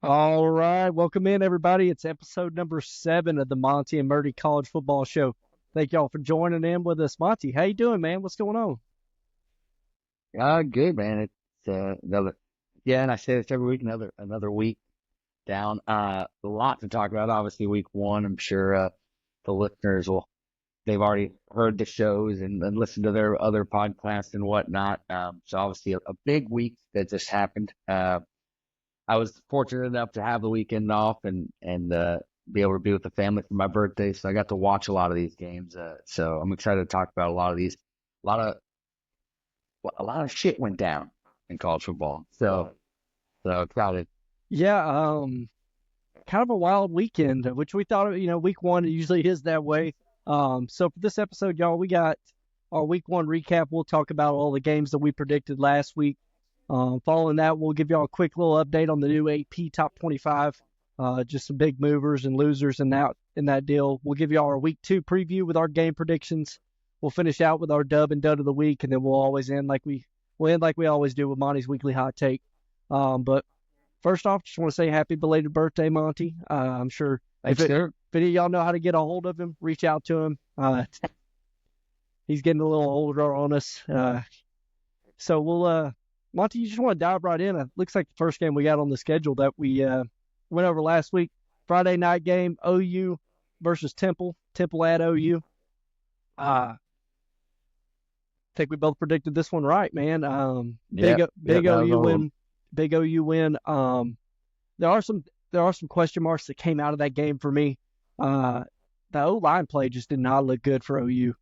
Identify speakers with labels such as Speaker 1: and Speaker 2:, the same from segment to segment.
Speaker 1: All right, welcome in everybody. It's episode number 7 of the Monty and Murdy College Football Show. Thank y'all for joining in with us. Monty, how you doing, man? What's going on?
Speaker 2: Good man. It's another yeah, and I say this every week, another week down. A lot to talk about. Obviously, week one. I'm sure the listeners will they've already heard the shows and listened to their other podcasts and whatnot. So obviously a big week that just happened. I was fortunate enough to have the weekend off and be able to be with the family for my birthday, so I got to watch a lot of these games. So I'm excited to talk about a lot of these. A lot of a lot of shit went down in college football. So excited.
Speaker 1: Yeah, kind of a wild weekend, which we thought, week one it usually is that way. So for this episode, y'all, we got our week one recap. We'll talk about all the games that we predicted last week. Following that, we'll give y'all a quick little update on the new AP Top 25, just some big movers and losers in that deal. We'll give y'all our week two preview with our game predictions. We'll finish out with our dub and dud of the week, and then we'll always end like we always do with Monty's weekly hot take. But first off, just want to say happy belated birthday, Monty. I'm sure
Speaker 2: Thanks, sir.
Speaker 1: if any of y'all know how to get a hold of him, reach out to him. He's getting a little older on us. So Monty, you just want to dive right in. It looks like the first game we got on the schedule that we went over last week. Friday night game, OU versus Temple. Temple at OU. I think we both predicted this one right, man. Big
Speaker 2: Yep, that was
Speaker 1: OU
Speaker 2: all.
Speaker 1: win. Big OU win. There are some question marks that came out of that game for me. The O line play just did not look good for OU.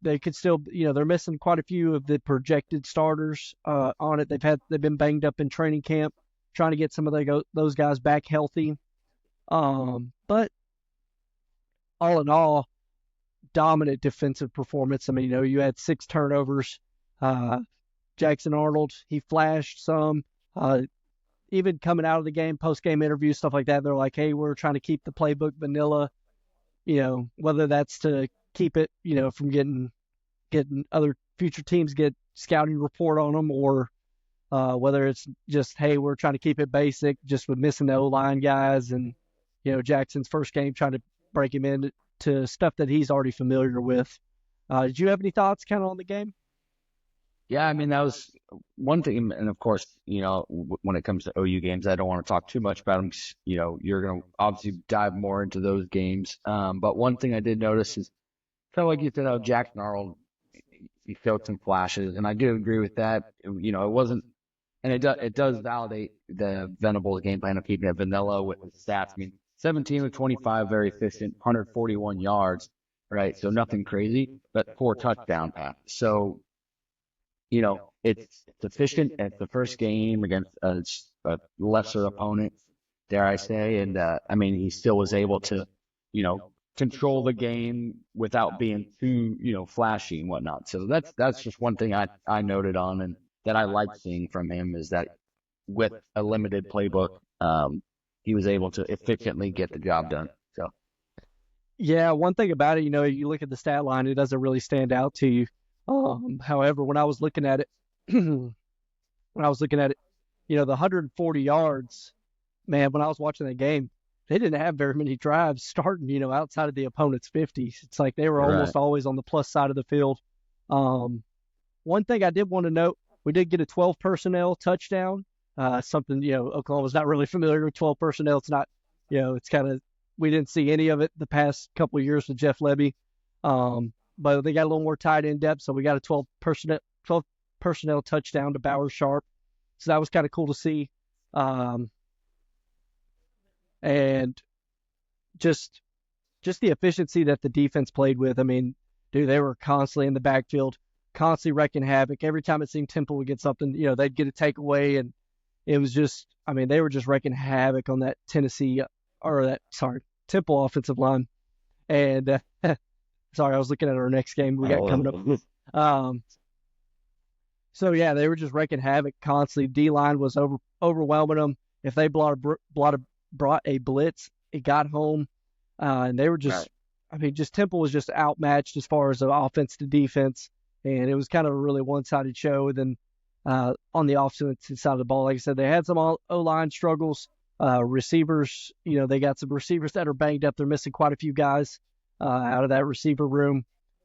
Speaker 1: They could still, they're missing quite a few of the projected starters on it. They've been banged up in training camp, trying to get some of those guys back healthy. But all in all, dominant defensive performance. I mean, you had 6 turnovers. Jackson Arnold, he flashed some. Even coming out of the game, post game interviews, stuff like that, they're like, hey, we're trying to keep the playbook vanilla. Whether that's to keep it, from getting other future teams get scouting report on them, or whether it's just, hey, we're trying to keep it basic, just with missing the O line guys, and Jackson's first game trying to break him into stuff that he's already familiar with. Did you have any thoughts kind of on the game?
Speaker 2: Yeah, I mean that was one thing, and of course, when it comes to OU games, I don't want to talk too much about them. 'Cause, you're gonna obviously dive more into those games. But one thing I did notice is kind of like you said, how Jackson Arnold, he showed some flashes, and I do agree with that. It wasn't, and it does validate the Venables game plan of keeping it vanilla with stats. I mean, 17 of 25, very efficient, 141 yards, right? So nothing crazy, but 4 touchdown passes. So it's efficient at the first game against a lesser opponent, dare I say, and I mean he still was able to, control the game without being too, flashy and whatnot. So that's just one thing I noted on and that I like seeing from him is that with a limited playbook, he was able to efficiently get the job done. So
Speaker 1: Yeah, one thing about it, you look at the stat line, it doesn't really stand out to you. However, when I was looking at it, when I was looking at it, the 140 yards, man, when I was watching that game, they didn't have very many drives starting, outside of the opponent's 50s. It's like they were
Speaker 2: right,
Speaker 1: almost always on the plus side of the field. Um, One thing I did want to note, we did get a 12 personnel touchdown. Something, Oklahoma's not really familiar with 12 personnel. It's not, it's kind of, we didn't see any of it the past couple of years with Jeff Levy. But they got a little more tight end depth, so we got a 12 personnel touchdown to Bauer Sharp. So that was kind of cool to see. Um, and just just the efficiency that the defense played with. I mean, dude, they were constantly in the backfield, constantly wrecking havoc. Every time it seemed Temple would get something, they'd get a takeaway, and it was just, I mean, they were just wrecking havoc on that Temple offensive line. And sorry, I was looking at our next game we got coming up. Um, so yeah, they were just wrecking havoc constantly. D line was overwhelming them. If they brought a blitz, it got home, and they were just,
Speaker 2: right.
Speaker 1: I mean, just Temple was just outmatched as far as the offense to defense, and it was kind of a really one-sided show. Then on the offensive side of the ball, like I said, they had some O line struggles. Receivers, they got some receivers that are banged up. They're missing quite a few guys out of that receiver room.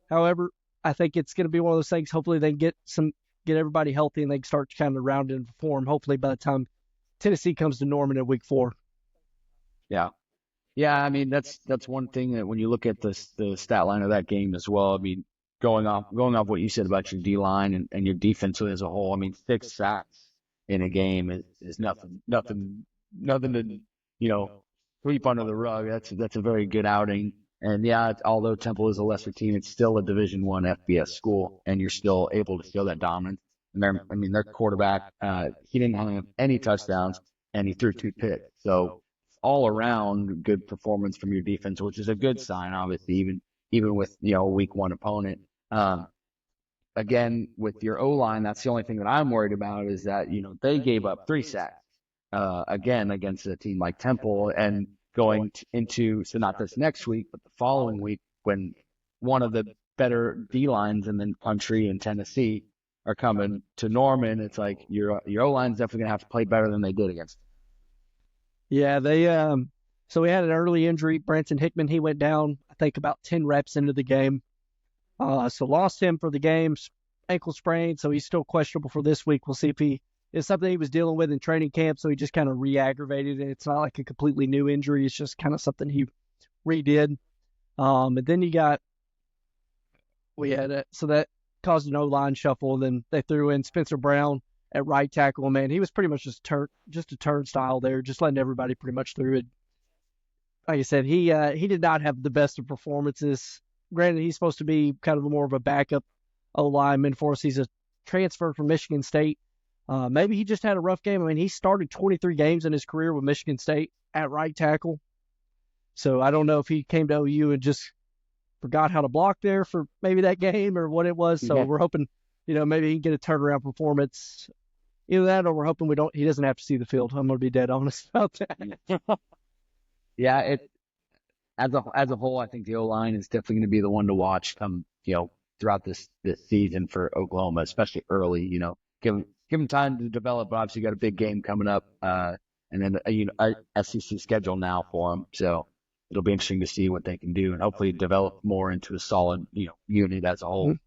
Speaker 1: However, I think it's going to be one of those things. Hopefully, they can get everybody healthy and they can start to kind of round into form. Hopefully, by the time Tennessee comes to Norman in week 4.
Speaker 2: Yeah. Yeah, I mean that's one thing that when you look at the stat line of that game as well. I mean, going off what you said about your D line and your defense as a whole. I mean, 6 sacks in a game is nothing to sweep under the rug. That's a very good outing. And yeah, although Temple is a lesser team, it's still a Division I FBS school, and you're still able to show that dominance. And their quarterback, he didn't have any touchdowns, and he threw 2 picks. So all around good performance from your defense, which is a good sign, obviously, even with a week 1 opponent. Again, with your O-line, that's the only thing that I'm worried about is that they gave up 3 sacks again against a team like Temple, and going into so not this next week, but the following week when one of the better D lines in the country in Tennessee are coming to Norman, it's like your O-line's definitely gonna have to play better than they did against.
Speaker 1: Yeah, they so we had an early injury. Branson Hickman, he went down, I think, about 10 reps into the game. So lost him for the game, ankle sprain, so he's still questionable for this week. We'll see if it's something he was dealing with in training camp, so he just kind of re-aggravated it. It's not like a completely new injury. It's just kind of something he redid. And then so that caused an O-line shuffle, and then they threw in Spencer Brown at right tackle. Man, he was pretty much just a turnstile there, just letting everybody pretty much through it. Like I said, he did not have the best of performances. Granted, he's supposed to be kind of more of a backup O-lineman for us. He's a transfer from Michigan State. Maybe he just had a rough game. I mean, he started 23 games in his career with Michigan State at right tackle. So I don't know if he came to OU and just forgot how to block there for maybe that game or what it was. So We're hoping, maybe he can get a turnaround performance. Either that or we're hoping he doesn't have to see the field. I'm going to be dead honest about that.
Speaker 2: Yeah, as a whole, I think the O-line is definitely going to be the one to watch come, throughout this season for Oklahoma, especially early, give them time to develop. But obviously, you got a big game coming up, and then a SEC schedule now for them. So it'll be interesting to see what they can do and hopefully develop more into a solid, unit as a whole.
Speaker 1: Mm-hmm.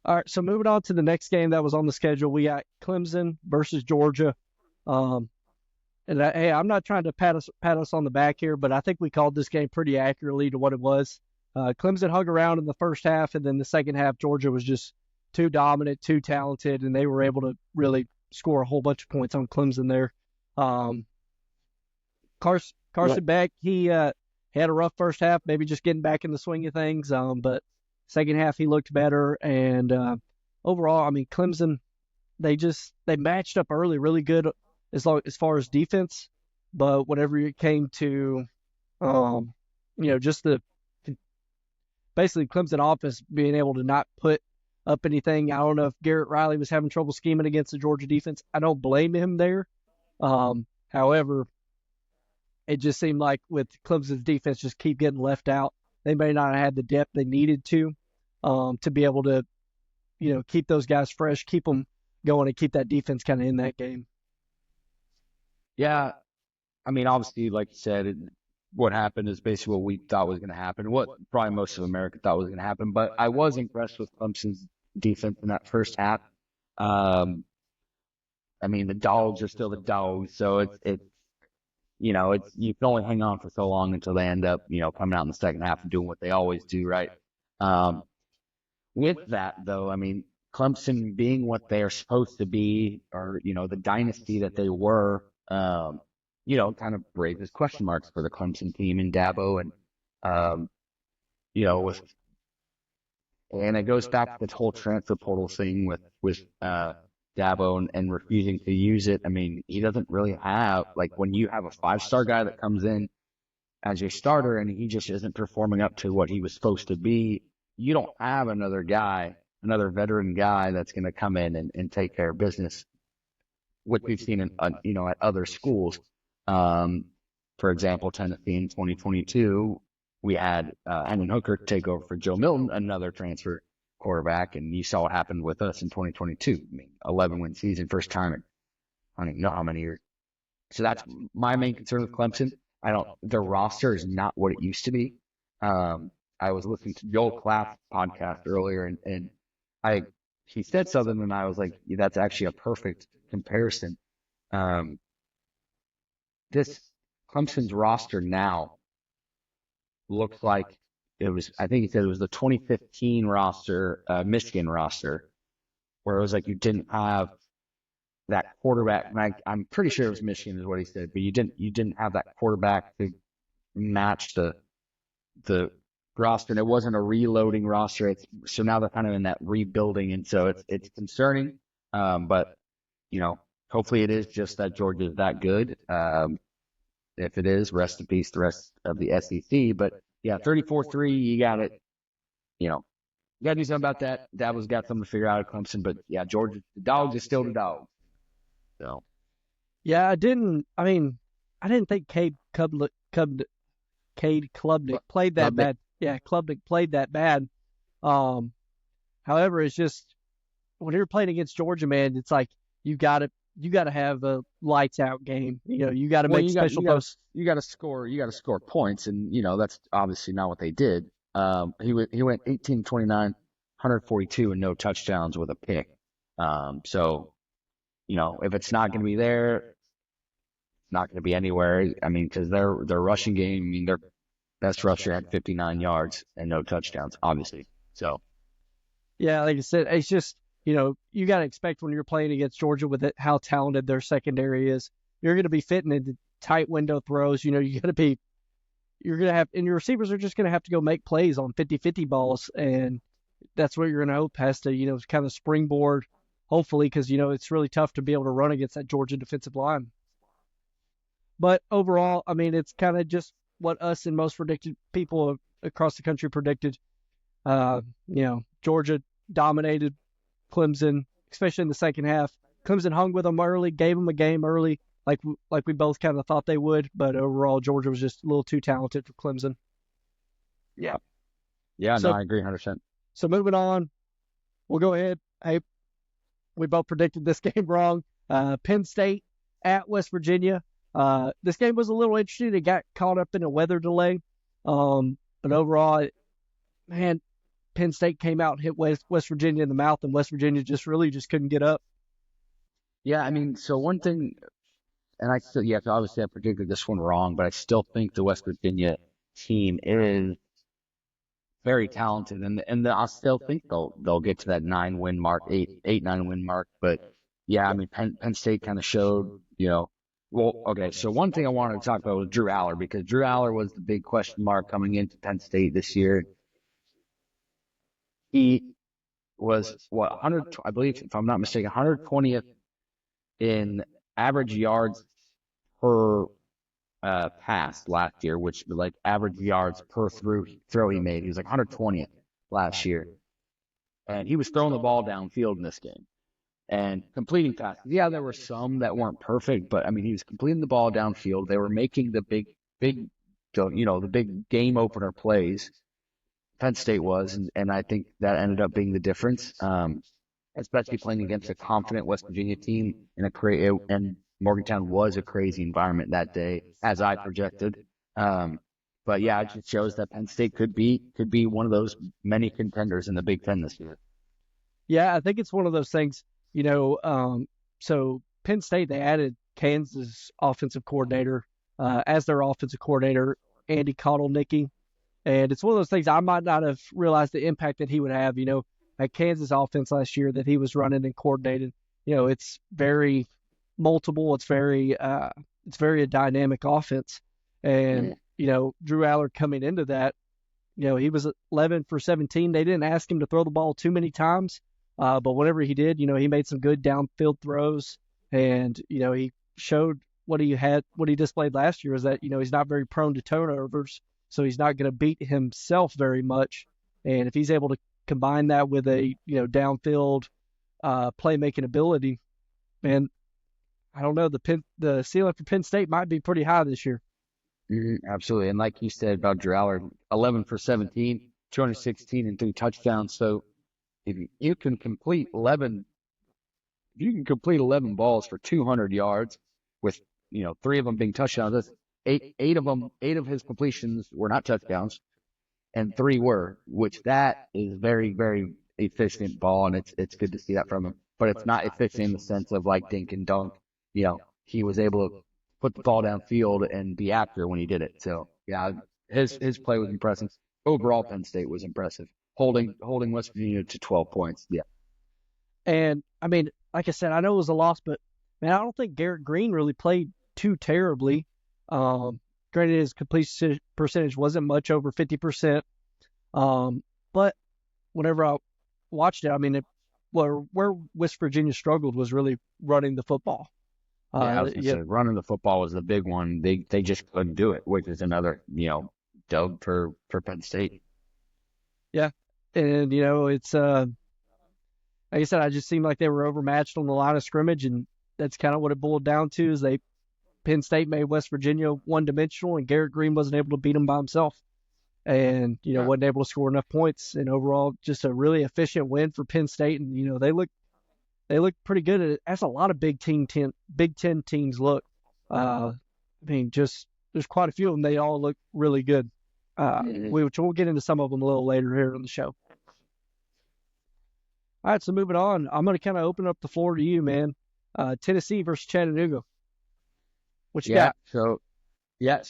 Speaker 1: All right, so moving on to the next game that was on the schedule, we got Clemson versus Georgia. I'm not trying to pat us on the back here, but I think we called this game pretty accurately to what it was. Clemson hung around in the first half, and then the second half, Georgia was just too dominant, too talented, and they were able to really score a whole bunch of points on Clemson there. Carson Beck, he had a rough first half, maybe just getting back in the swing of things, but second half he looked better, and overall, I mean, Clemson, they matched up early really good as far as defense, but whenever it came to, just basically Clemson offense being able to not put up anything. I don't know if Garrett Riley was having trouble scheming against the Georgia defense. I don't blame him there. However, it just seemed like with Clemson's defense just keep getting left out. They may not have had the depth they needed to be able to, keep those guys fresh, keep them going, and keep that defense kind of in that game.
Speaker 2: Yeah, I mean, obviously, like you said, what happened is basically what we thought was going to happen, what probably most of America thought was going to happen. But I was impressed with Clemson's defense in that first half. I mean, the dogs are still the dogs, so you can only hang on for so long until they end up, coming out in the second half and doing what they always do, right? With that, though, I mean, Clemson being what they are supposed to be, or, the dynasty that they were, kind of raises question marks for the Clemson team in Dabo. And, and it goes back to the whole transfer portal thing with Dabo and refusing to use it. I mean, he doesn't really have, like, when you have a 5-star guy that comes in as your starter and he just isn't performing up to what he was supposed to be, you don't have another veteran guy that's going to come in and take care of business, which we've seen at other schools. For example, Tennessee in 2022, we had Hendon Hooker take over for Joe Milton, another transfer quarterback, and you saw what happened with us in 2022. I mean, 11-win season, first time in I don't even know how many years. So that's my main concern with Clemson. Their roster is not what it used to be. I was listening to Joel Klatt's podcast earlier, and he said something, and I was like, yeah, that's actually a perfect comparison. This Clemson's roster now looks like I think he said it was the 2015 roster, Michigan roster, where it was like you didn't have that quarterback. And I'm pretty sure it was Michigan is what he said, but you didn't have that quarterback to match the roster, and it wasn't a reloading roster. So now they're kind of in that rebuilding, and so it's concerning. But hopefully it is just that Georgia is that good. If it is, rest in peace the rest of the SEC. But yeah, 34-3, you got it. You got to do something about that. Dabo's got something to figure out at Clemson. But yeah, Georgia, the dogs is still the dogs. So.
Speaker 1: Yeah, I didn't think Cade Klubnik played that bad. Yeah, Klubnik played that bad. However, it's just when you're playing against Georgia, man, it's like you gotta have a lights out game. You gotta make special posts.
Speaker 2: You gotta score points, and that's obviously not what they did. He went 18-29, 142 and no touchdowns with a pick. So if it's not going to be there, it's not going to be anywhere. I mean, because their rushing game, their best rusher had 59 yards and no touchdowns, obviously. So.
Speaker 1: Yeah, like I said, it's just, you got to expect when you're playing against Georgia with how talented their secondary is, you're going to be fitting into tight window throws. You're going to have, and your receivers are just going to have to go make plays on 50-50 balls. And that's what you're going to hope has to, kind of springboard, hopefully, because, it's really tough to be able to run against that Georgia defensive line. But overall, I mean, it's kind of just what us and most predicted people across the country predicted. Georgia dominated Clemson, especially in the second half. Clemson hung with them early, gave them a game early, like we both kind of thought they would. But overall, Georgia was just a little too talented for Clemson.
Speaker 2: Yeah. Yeah, no, I agree 100%.
Speaker 1: So moving on, we'll go ahead. Hey, we both predicted this game wrong. Penn State at West Virginia. This game was a little interesting. It got caught up in a weather delay. But overall, man, Penn State came out and hit West Virginia in the mouth, and West Virginia just couldn't get up.
Speaker 2: Yeah, I mean, so one thing, and obviously I predicted this one wrong, but I still think the West Virginia team is very talented, and I still think they'll get to that 9-win mark, 8-9 win mark. But yeah, I mean, Penn State kind of showed, Well, okay, so one thing I wanted to talk about was Drew Aller, because Drew Aller was the big question mark coming into Penn State this year. He was, 100, I believe, if I'm not mistaken, 120th in average yards per pass last year, which like average yards per throw he made. He was like 120th last year. And he was throwing the ball downfield in this game and completing passes. Yeah, there were some that weren't perfect, but I mean, he was completing the ball downfield. They were making the big, the big game opener plays. Penn State was, and I think that ended up being the difference, especially playing against a confident West Virginia team and Morgantown was a crazy environment that day, as I projected. But yeah, it just shows that Penn State could be one of those many contenders in the Big Ten this year.
Speaker 1: Yeah, I think it's one of those things. So Penn State, they added Kansas offensive coordinator as their offensive coordinator, Andy Kotelnicki. And it's one of those things I might not have realized the impact that he would have, at Kansas offense last year that he was running and coordinating. It's very multiple. It's very a dynamic offense. And, Drew Aller coming into that, he was 11 for 17. They didn't ask him to throw the ball too many times. But whenever he did, he made some good downfield throws, and, he showed what he displayed last year is that, he's not very prone to turnovers, so he's not going to beat himself very much. And if he's able to combine that with a, downfield playmaking ability, man, I don't know, the ceiling for Penn State might be pretty high this year.
Speaker 2: Absolutely. And like you said about Drew Aller, 11 for 17, 216 and 3 touchdowns. So if you can complete 11 balls for 200 yards with 3 of them being touchdowns. That's eight of his completions were not touchdowns, and 3 were, which that is very, very efficient ball, and it's good to see that from him. But it's not efficient in the sense of like dink and dunk. He was able to put the ball downfield and be accurate when he did it. So yeah, his play was impressive. Overall, Penn State was impressive, holding West Virginia to 12 points. Yeah.
Speaker 1: And I mean, like I said, I know it was a loss, but man, I don't think Garrett Green really played too terribly. Granted, his completion percentage wasn't much over 50%. But whenever I watched it, I mean, where West Virginia struggled was really running the football.
Speaker 2: I was gonna say, running the football was the big one. They just couldn't do it, which is another dub for Penn State.
Speaker 1: Yeah, and it's like I said, I just seemed like they were overmatched on the line of scrimmage, and that's kind of what it boiled down to. Is Penn State made West Virginia one-dimensional, and Garrett Green wasn't able to beat them by himself, and wasn't able to score enough points. And overall, just a really efficient win for Penn State, and they look pretty good at it. That's a lot of Big Ten teams look. I mean, just there's quite a few of them. They all look really good. Which we'll get into some of them a little later here on the show. All right, so moving on, I'm going to kind of open up the floor to you, man. Tennessee versus Chattanooga. What you got?
Speaker 2: So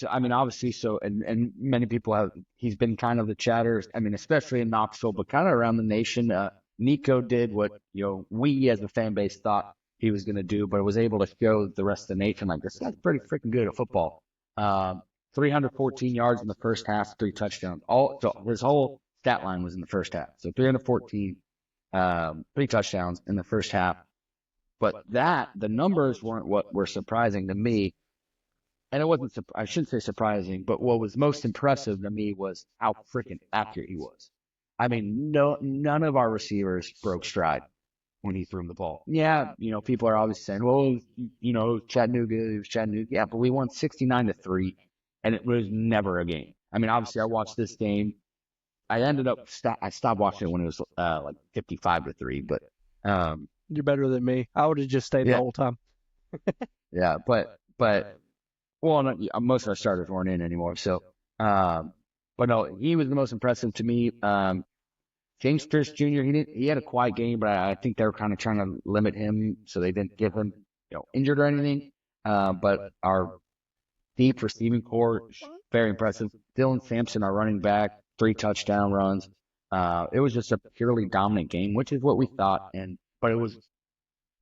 Speaker 2: I mean, obviously, and many people he's been kind of the chatter, I mean, especially in Knoxville, but kind of around the nation. Nico did what, we as a fan base thought he was going to do, but was able to show the rest of the nation, like, this guy's pretty freaking good at football. 314 yards in the first half, 3 touchdowns. So his whole stat line was in the first half. So 314, 3 touchdowns in the first half. But the numbers weren't what were surprising to me. And it wasn't, I shouldn't say surprising, but what was most impressive to me was how freaking accurate he was. I mean, none of our receivers broke stride when he threw him the ball. Yeah, people are obviously saying, well, Chattanooga, it was Chattanooga. Yeah, but we won 69-3, and it was never a game. I mean, obviously, I watched this game. I stopped watching it when it was like 55-3, but
Speaker 1: you're better than me. I would have just stayed the whole time.
Speaker 2: Yeah, but well, most of our starters weren't in anymore. So, but no, he was the most impressive to me. James Pierce Jr. He had a quiet game, but I think they were kind of trying to limit him so they didn't get him injured or anything. But our deep receiving core, very impressive. Dylan Sampson, our running back, 3 touchdown runs. It was just a purely dominant game, which is what we thought. But it was.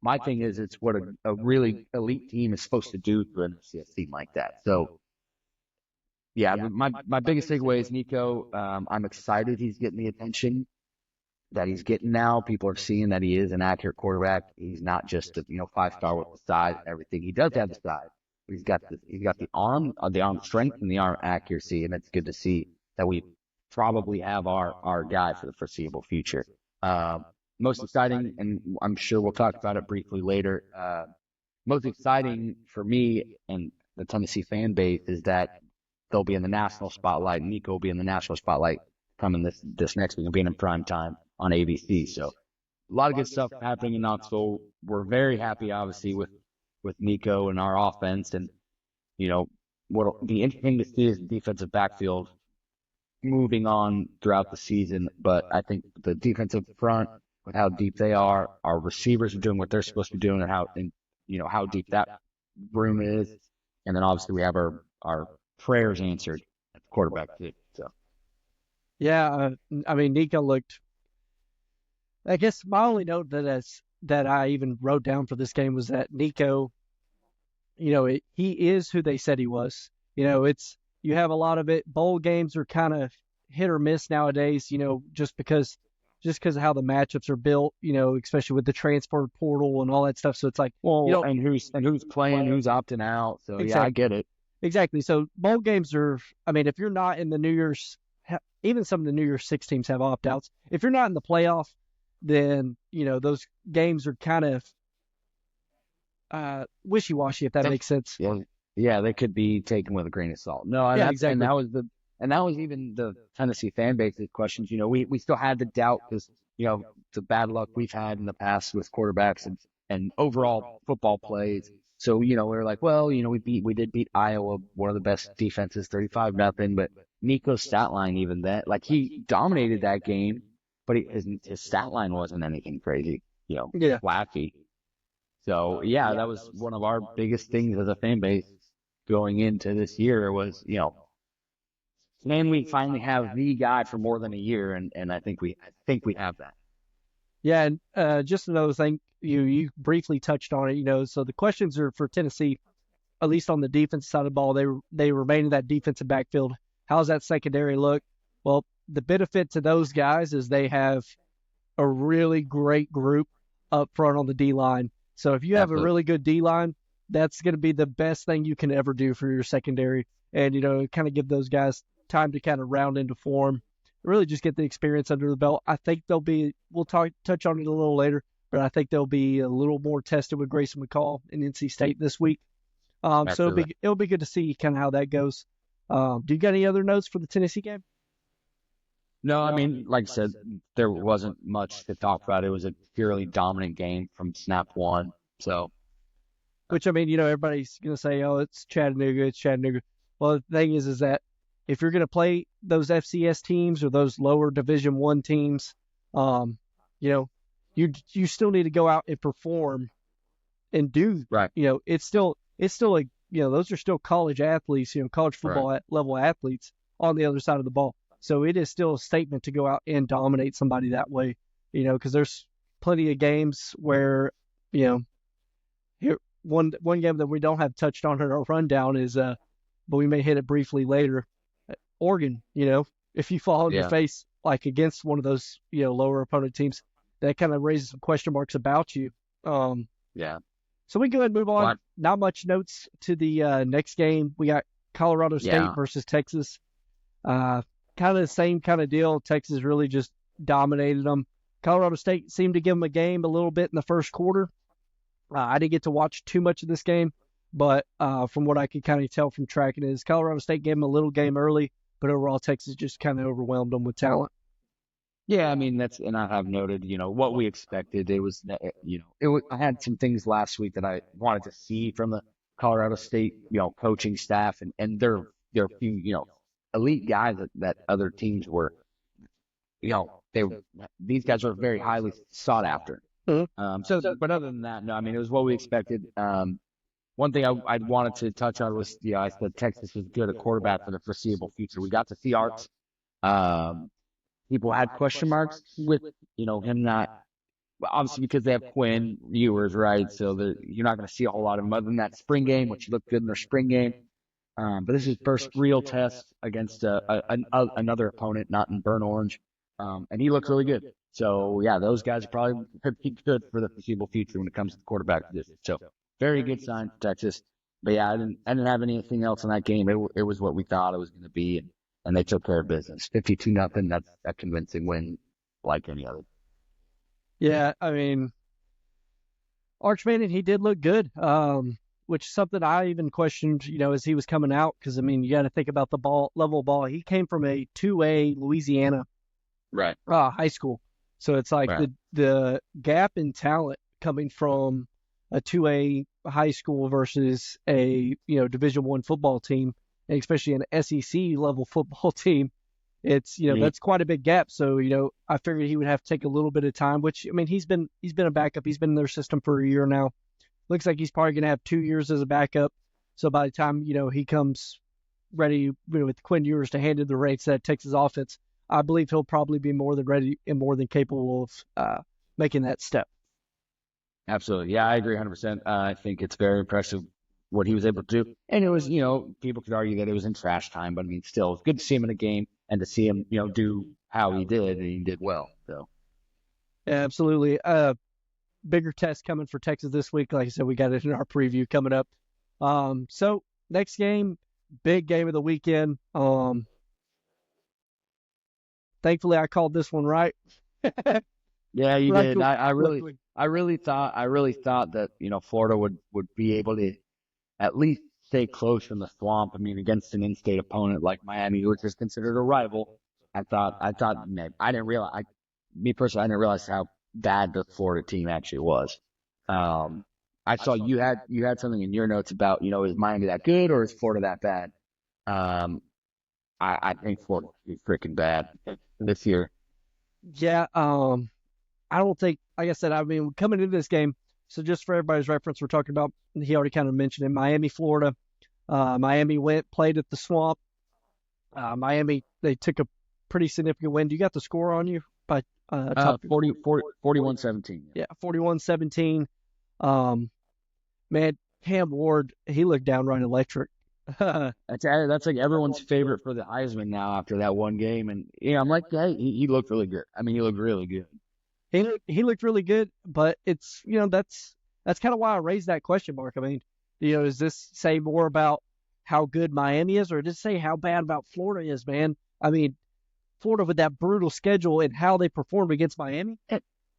Speaker 2: My thing is, it's what a really elite team is supposed to do to an FCS team like that. So, yeah, my biggest takeaway is Nico. I'm excited he's getting the attention that he's getting now. People are seeing that he is an accurate quarterback. He's not just a 5-star with the size and everything. He does have the size. But he's got the arm strength and the arm accuracy, and it's good to see that we probably have our guy for the foreseeable future. Most exciting, and I'm sure we'll talk about it briefly later, most exciting for me and the Tennessee fan base is that they'll be in the national spotlight. Nico will be in the national spotlight coming this next week and being in prime time on ABC. So a lot of good stuff happening in Knoxville. We're very happy, obviously, with Nico and our offense. And, what'll be interesting to see is the defensive backfield moving on throughout the season. But I think the defensive front, with how deep they are, our receivers are doing what they're supposed to be doing, and how deep that room is, and then obviously we have our prayers answered at the quarterback too. So
Speaker 1: yeah, I mean Nico looked. I guess my only note that I even wrote down for this game was that Nico, he is who they said he was. You have a lot of it. Bowl games are kind of hit or miss nowadays. Just because of how the matchups are built, especially with the transfer portal and all that stuff. So it's like,
Speaker 2: well, and who's playing, who's opting out. So exactly. Yeah, I get it.
Speaker 1: Exactly. So bowl games are, I mean, if you're not in the New Year's, even some of the New Year's 6 teams have opt-outs. If you're not in the playoff, then, those games are kind of wishy-washy, if that makes sense.
Speaker 2: Yeah, they could be taken with a grain of salt. No, exactly. And that was even the Tennessee fan base's questions. We still had the doubt because, the bad luck we've had in the past with quarterbacks and overall football plays. So, we were like, well, we did beat Iowa, one of the best defenses, 35-0, but Nico's stat line, even that, like he dominated that game, but his stat line wasn't anything crazy,
Speaker 1: Yeah.
Speaker 2: flashy. So yeah, that was one of our biggest things as a fan base going into this year was, can we finally have the guy for more than a year? And I think we have that.
Speaker 1: Yeah, and just another thing, you briefly touched on it. So the questions are for Tennessee, at least on the defense side of the ball. They remain in that defensive backfield. How's that secondary look? Well, the benefit to those guys is they have a really great group up front on the D line. So if you have a
Speaker 2: Absolutely.
Speaker 1: really good D line, that's going to be the best thing you can ever do for your secondary. And, kind of give those guys time to kind of round into form, really just get the experience under the belt. I think we'll touch on it a little later, but I think they'll be a little more tested with Grayson McCall in NC State this week. So
Speaker 2: Absolutely.
Speaker 1: it'll be good to see kind of how that goes. Do you got any other notes for the Tennessee game?
Speaker 2: No, I mean, like I said, there wasn't much to talk about. It was a purely dominant game from snap one. So,
Speaker 1: Which, I mean, everybody's going to say, oh, it's Chattanooga, it's Chattanooga. Well, the thing is that if you're going to play those FCS teams or those lower Division One teams, you know, you still need to go out and perform and do.
Speaker 2: right,
Speaker 1: It's still like, those are still college athletes, college
Speaker 2: right,
Speaker 1: football level athletes on the other side of the ball. So it is still a statement to go out and dominate somebody that way, because there's plenty of games where, here one game that we don't have touched on in our rundown is, but we may hit it briefly later. Oregon, if you fall on your
Speaker 2: yeah,
Speaker 1: face like against one of those, lower opponent teams, that kind of raises some question marks about you. Um,
Speaker 2: yeah.
Speaker 1: so we can go ahead and move on.
Speaker 2: What?
Speaker 1: Not much notes to the next game. We got Colorado State
Speaker 2: Yeah,
Speaker 1: versus Texas. Uh, Kind of the same kind of deal. Texas really just dominated them. Colorado State seemed to give them a game a little bit in the first quarter. I didn't get to watch too much of this game, but from what I could kind of tell from tracking is Colorado State gave them a little game early, but overall Texas just kind of overwhelmed them with talent.
Speaker 2: yeah. I mean, and I have noted, what we expected. It was, I had some things last week that I wanted to see from the Colorado State, coaching staff and their few, elite guys that other teams were, these guys were very highly sought after.
Speaker 1: Mhm.
Speaker 2: But other than that, no, I mean, it was what we expected. One thing I wanted to touch on was, I said Texas was good at quarterback for the foreseeable future. We got to see Arts. Um, People had question marks with, him not, well, obviously because they have Quinn viewers, right? So you're not going to see a whole lot of him other than that spring game, which looked good in their spring game. But this is his first real test against another opponent, not in burnt orange. And he looked really good. So, yeah, those guys are probably pretty good for the foreseeable future when it comes to the quarterback position. So, very good sign for Texas. But, yeah, I didn't have anything else in that game. It was what we thought it was going to be, and they took care of business. 52-0, that's a convincing win like any other.
Speaker 1: Yeah, I mean, Arch Manning, he did look good, which is something I even questioned, as he was coming out, because, I mean, you got to think about the level of ball. He came from a 2A Louisiana
Speaker 2: Right.
Speaker 1: high school. So it's like
Speaker 2: Right.
Speaker 1: the gap in talent coming from a 2A high school versus a, Division One football team, and especially an SEC level football team. It's,
Speaker 2: Yeah.
Speaker 1: that's quite a big gap. So, I figured he would have to take a little bit of time, which, I mean, he's been a backup. He's been in their system for a year now. Looks like he's probably going to have 2 years as a backup. So by the time, he comes ready, with Quinn Ewers to hand in the reins to that Texas offense, I believe he'll probably be more than ready and more than capable of making that step.
Speaker 2: Absolutely. Yeah, I agree 100%. I think it's very impressive what he was able to do. And it was, people could argue that it was in trash time, but I mean, still, it's good to see him in a game and to see him, do how he did, and he did well. So,
Speaker 1: Yeah, absolutely. Bigger test coming for Texas this week. Like I said, we got it in our preview coming up. So next game, big game of the weekend. Thankfully, I called this one right.
Speaker 2: yeah, you
Speaker 1: Like,
Speaker 2: did.
Speaker 1: luckily.
Speaker 2: I really thought that, Florida would be able to at least stay close from the swamp. I mean, against an in-state opponent like Miami, which is considered a rival. Man, me personally, I didn't realize how bad the Florida team actually was. I saw you had something in your notes about, is Miami that good or is Florida that bad? Um, I think Florida is freaking bad this year.
Speaker 1: Yeah, I don't think, like I said, I mean, coming into this game, so just for everybody's reference, we're talking about, he already kind of mentioned it, Miami, Florida. Miami played at the Swamp. Miami, they took a pretty significant win. Do you got the score on you by top?
Speaker 2: 41-17.
Speaker 1: Yeah, 41-17. Um, man, Cam Ward, he looked downright electric.
Speaker 2: That's like everyone's favorite for the Heisman now after that one game. And I'm like, yeah, he looked really good. I mean, he looked really good.
Speaker 1: He looked really good, but it's that's kind of why I raised that question mark. I mean, does this say more about how good Miami is, or does it say how bad about Florida is, man? I mean, Florida with that brutal schedule and how they performed against Miami.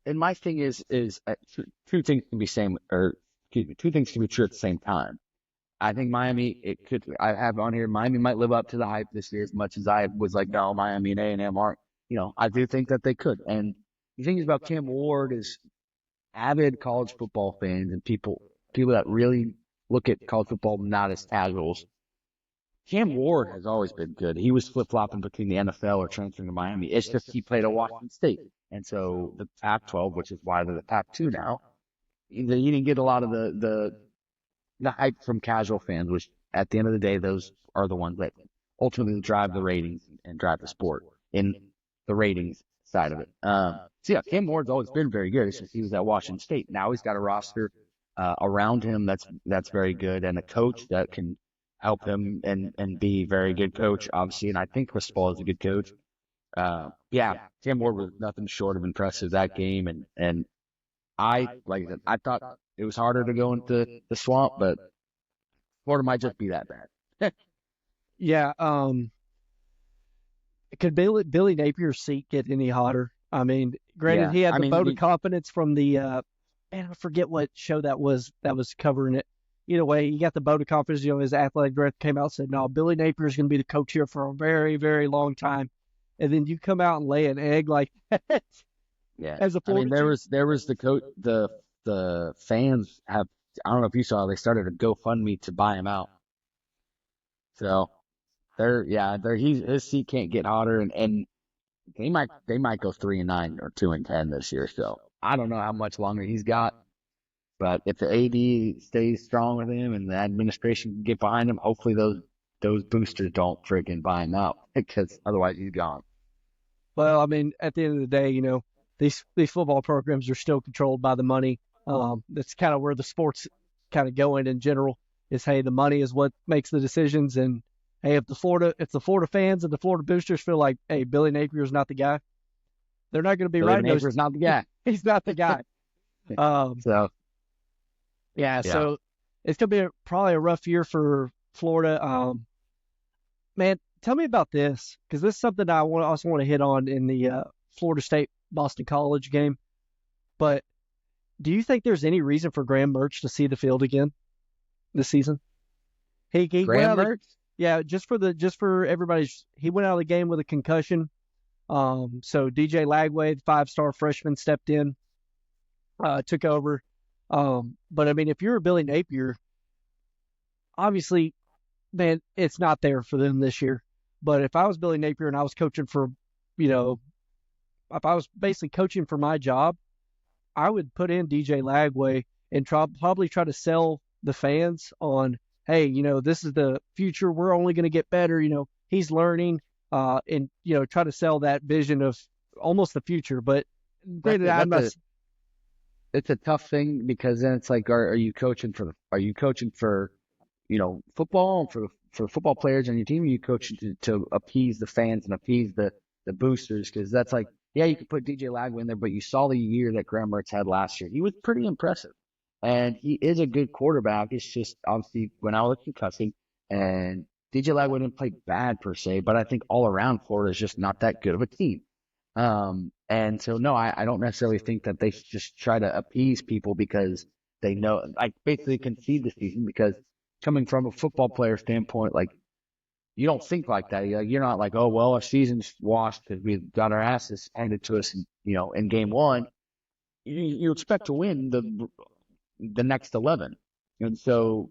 Speaker 2: And my thing is two things can be same, or excuse me, two things can be true at the same time. I think Miami, I have on here, Miami might live up to the hype this year as much as I was like, no, Miami and A&M aren't. I do think that they could. And the thing is about Cam Ward is avid college football fans and people that really look at college football not as casuals. Cam Ward has always been good. He was flip-flopping between the NFL or transferring to Miami. It's just he played at Washington State. And so the Pac-12, which is why they're the Pac-2 now, he didn't get a lot of the hype from casual fans, which at the end of the day, those are the ones that ultimately drive the ratings and drive the sport in the ratings side of it. So yeah, Cam Ward's always been very good. It's just he was at Washington State. Now he's got a roster around him that's very good and a coach that can help him and be a very good coach, obviously. And I think Cristobal is a good coach. Yeah, Cam Ward was nothing short of impressive that game. And I thought it was harder to go into the Swamp, but Florida might just be that bad.
Speaker 1: Yeah. Could Billy Napier's seat get any hotter? I mean, granted, he had the vote of confidence from the man, I forget what show that was covering it. Either way, he got the vote of confidence. His athletic director came out and said, "No, Billy Napier is going to be the coach here for a very, very long time." And then you come out and lay an egg like that.
Speaker 2: Yeah,
Speaker 1: as a Florida
Speaker 2: there was the coach. The fans have. I don't know if you saw. They started a GoFundMe to buy him out. So his seat can't get hotter, and they might go 3-9 or 2-10 this year. So I don't know how much longer he's got. But if the AD stays strong with him and the administration can get behind him, hopefully those boosters don't freaking buy him out because otherwise he's gone.
Speaker 1: Well, I mean, at the end of the day, these football programs are still controlled by the money. That's kind of where the sport's kind of going in general. Is hey, the money is what makes the decisions, and hey, if the Florida fans and the Florida boosters feel like hey, Billy Napier is not the guy, they're not going to be
Speaker 2: Billy
Speaker 1: right.
Speaker 2: Napier's not the guy.
Speaker 1: He's not the guy. So it's going to be probably a rough year for Florida. Man, tell me about this because this is something I also want to hit on in the Florida State Boston College game. But do you think there's any reason for Graham Mertz to see the field again this season? He
Speaker 2: Graham Mertz?
Speaker 1: Yeah, just for everybody's. He went out of the game with a concussion. So DJ Lagway, the 5-star freshman, stepped in, took over. But I mean, if you're a Billy Napier, obviously, man, it's not there for them this year. But if I was Billy Napier and I was coaching for, if I was basically coaching for my job, I would put in DJ Lagway and probably try to sell the fans on, hey, this is the future. We're only going to get better. He's learning, and try to sell that vision of almost the future. But granted,
Speaker 2: it's a tough thing because then it's like, are you coaching for football and for football players on your team? Or are you coaching to appease the fans and appease the boosters? Because that's like, yeah, you can put DJ Lagway in there, but you saw the year that Graham Mertz had last year. He was pretty impressive, and he is a good quarterback. It's just obviously when I was concussing, and DJ Lagway didn't play bad per se, but I think all around Florida is just not that good of a team. And so, no, I don't necessarily think that they should just try to appease people because they know, like, basically concede the season because coming from a football player standpoint, like, you don't think like that. You're not like, oh, well, our season's washed because we got our asses handed to us, in game one. You expect to win the next 11. And so,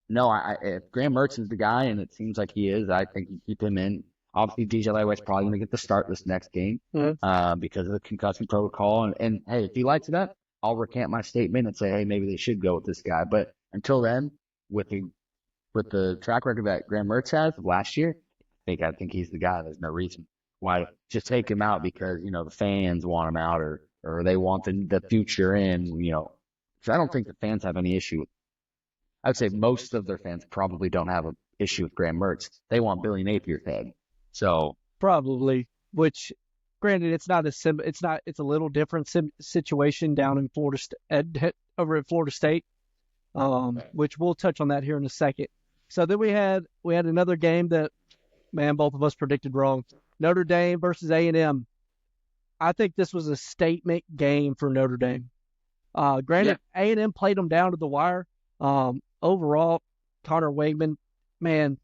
Speaker 2: no, if Graham Mertz is the guy, and it seems like he is, I think you keep him in. Obviously, DJ Lightweigh's probably going to get the start this next game because of the concussion protocol. And hey, if he lights it up, I'll recant my statement and say, hey, maybe they should go with this guy. But until then, with the track record that Graham Mertz has of last year, I think he's the guy. There's no reason why just take him out because, the fans want him out or they want the future in, So I don't think the fans have any issue. I'd say most of their fans probably don't have an issue with Graham Mertz. They want Billy Napier's head. So
Speaker 1: probably, which granted, it's a little different situation down in over at Florida State, which we'll touch on that here in a second. So then we had another game that, man, both of us predicted wrong. Notre Dame versus A&M. I think this was a statement game for Notre Dame. Granted, A&M played them down to the wire. Overall, Connor Wegman, man,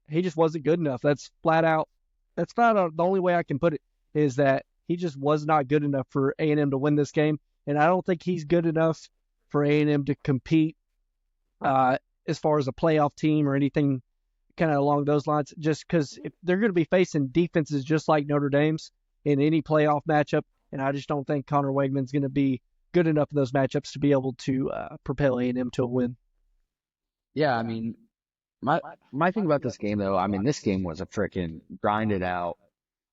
Speaker 1: he just wasn't good enough. That's flat out the only way I can put it is that he just was not good enough for A&M to win this game. And I don't think he's good enough for A&M to compete as far as a playoff team or anything kind of along those lines, just because if they're going to be facing defenses just like Notre Dame's in any playoff matchup, and I just don't think Connor Wegman's going to be good enough in those matchups to be able to propel A&M to a win.
Speaker 2: Yeah, I mean, my thing about this game, though, this game was a freaking grinded out,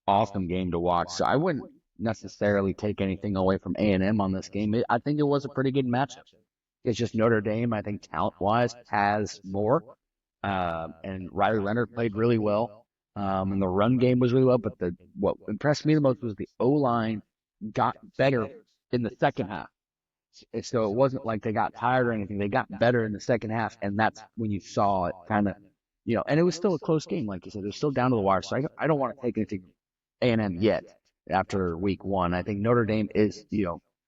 Speaker 2: awesome game to watch. So I wouldn't necessarily take anything away from A&M on this game. I think it was a pretty good matchup. It's just Notre Dame, I think, talent-wise, has more. And Riley Leonard played really well. And the run game was really well. But what impressed me the most was the O-line got better in the second half. So it wasn't like they got tired or anything. They got better in the second half, and that's when you saw it kind of, and it was still a close game, like you said. It was still down to the wire. So I don't want to take anything A&M yet after week one. I think Notre Dame is,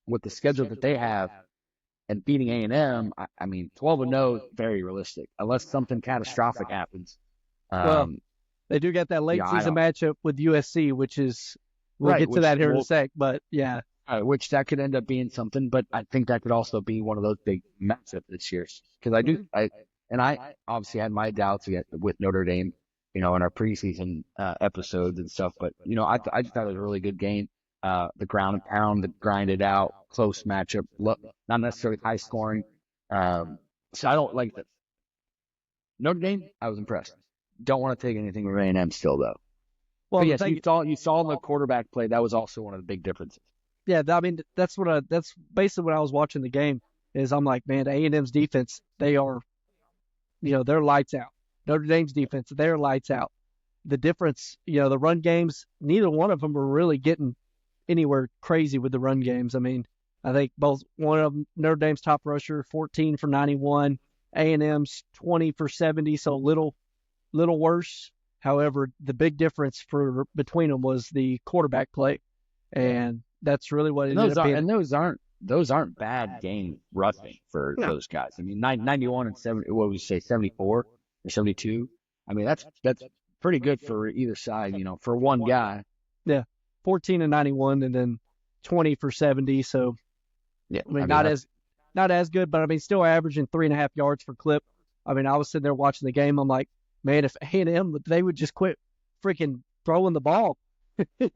Speaker 2: with the schedule that they have and beating A&M, 12-0 is very realistic, unless something catastrophic happens.
Speaker 1: Well, they do get that late season matchup with USC, which is, we'll get to that here in a sec, but yeah.
Speaker 2: Which that could end up being something, but I think that could also be one of those big matchups this year. Because I obviously had my doubts with Notre Dame, in our preseason episodes and stuff. But I just thought it was a really good game. The ground and pound, the grinded out, close matchup, not necessarily high scoring. So I don't like that. Notre Dame, I was impressed. Don't want to take anything from A&M still though. Well, but yes, you saw in the quarterback play that was also one of the big differences.
Speaker 1: Yeah, that's basically when I was watching the game is I'm like, man, A&M's defense, they are, they're lights out. Notre Dame's defense, they're lights out. The difference, the run games, neither one of them were really getting anywhere crazy with the run games. I think one of them, Notre Dame's top rusher, 14 for 91, A&M's 20 for 70, so a little worse. However, the big difference between them was the quarterback play, and that's really what it ended up being.
Speaker 2: And those aren't bad game rushing for those guys. 91 and 70. What would we say, 74 or 72? That's pretty good for either side. For one guy.
Speaker 1: Yeah, 14 and 91, and then 20 for 70. So, yeah, not as good, but still averaging 3.5 yards per clip. I was sitting there watching the game. I'm like, man, if A&M, they would just quit freaking throwing the ball.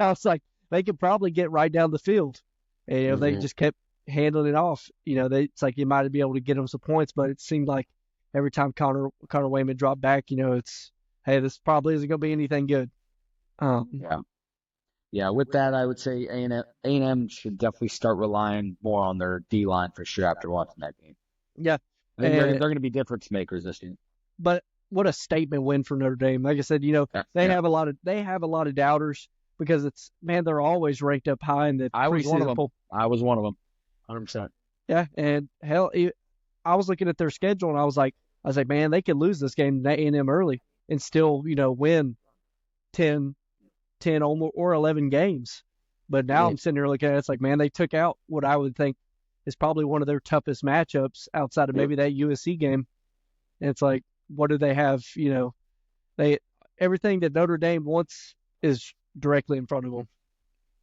Speaker 1: I was like, they could probably get right down the field. And if they just kept handling it off, it's like you might be able to get them some points, but it seemed like every time Connor Wayman dropped back, it's, hey, this probably isn't going to be anything good.
Speaker 2: Yeah. With that, I would say A&M should definitely start relying more on their D-line for sure after watching that game.
Speaker 1: Yeah.
Speaker 2: I think they're going to be difference makers this year.
Speaker 1: But what a statement win for Notre Dame. Like I said, they have a lot of doubters. Because they're always ranked up high in the preseason poll.
Speaker 2: I was one of them, 100%.
Speaker 1: Yeah, and hell, I was looking at their schedule and I was like, man, they could lose this game to A&M early and still, win 10 or 11 games. But now I'm sitting here looking at it, it's like, man, they took out what I would think is probably one of their toughest matchups outside of maybe that USC game. And it's like, what do they have? Everything that Notre Dame wants is directly in front of them.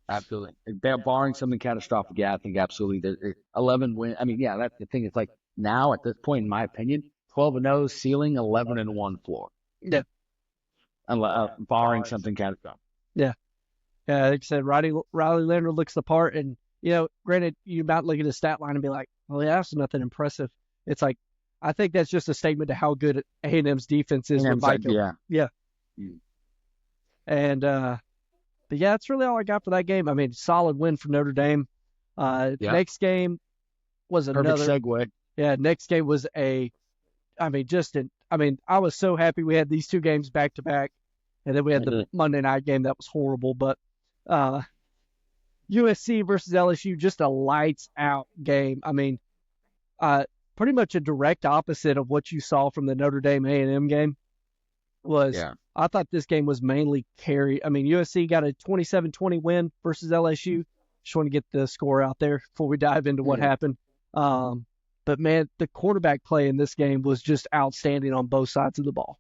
Speaker 2: Absolutely. They're barring something catastrophic. Yeah, I think absolutely. 11 win. I mean, yeah, that's the thing. It's like now at this point, in my opinion, 12-0 ceiling, 11-1 floor.
Speaker 1: Yeah.
Speaker 2: Barring something catastrophic.
Speaker 1: Yeah. Yeah, like I said, Riley Leonard looks the part, and granted, you might look at his stat line and be like, "Well, yeah, that's nothing impressive." It's like, I think that's just a statement to how good A&M's defense is with Michael.
Speaker 2: Yeah.
Speaker 1: And but yeah, that's really all I got for that game. I mean, solid win for Notre Dame. Next game was another
Speaker 2: perfect segue.
Speaker 1: Yeah, next game was I was so happy we had these two games back to back, and then we had the Monday night game that was horrible. But USC versus LSU, just a lights out game. I mean, pretty much a direct opposite of what you saw from the Notre Dame A&M game. I thought this game was mainly carry. I mean, USC got a 27-20 win versus LSU. Just want to get the score out there before we dive into what happened. But man, the quarterback play in this game was just outstanding on both sides of the ball.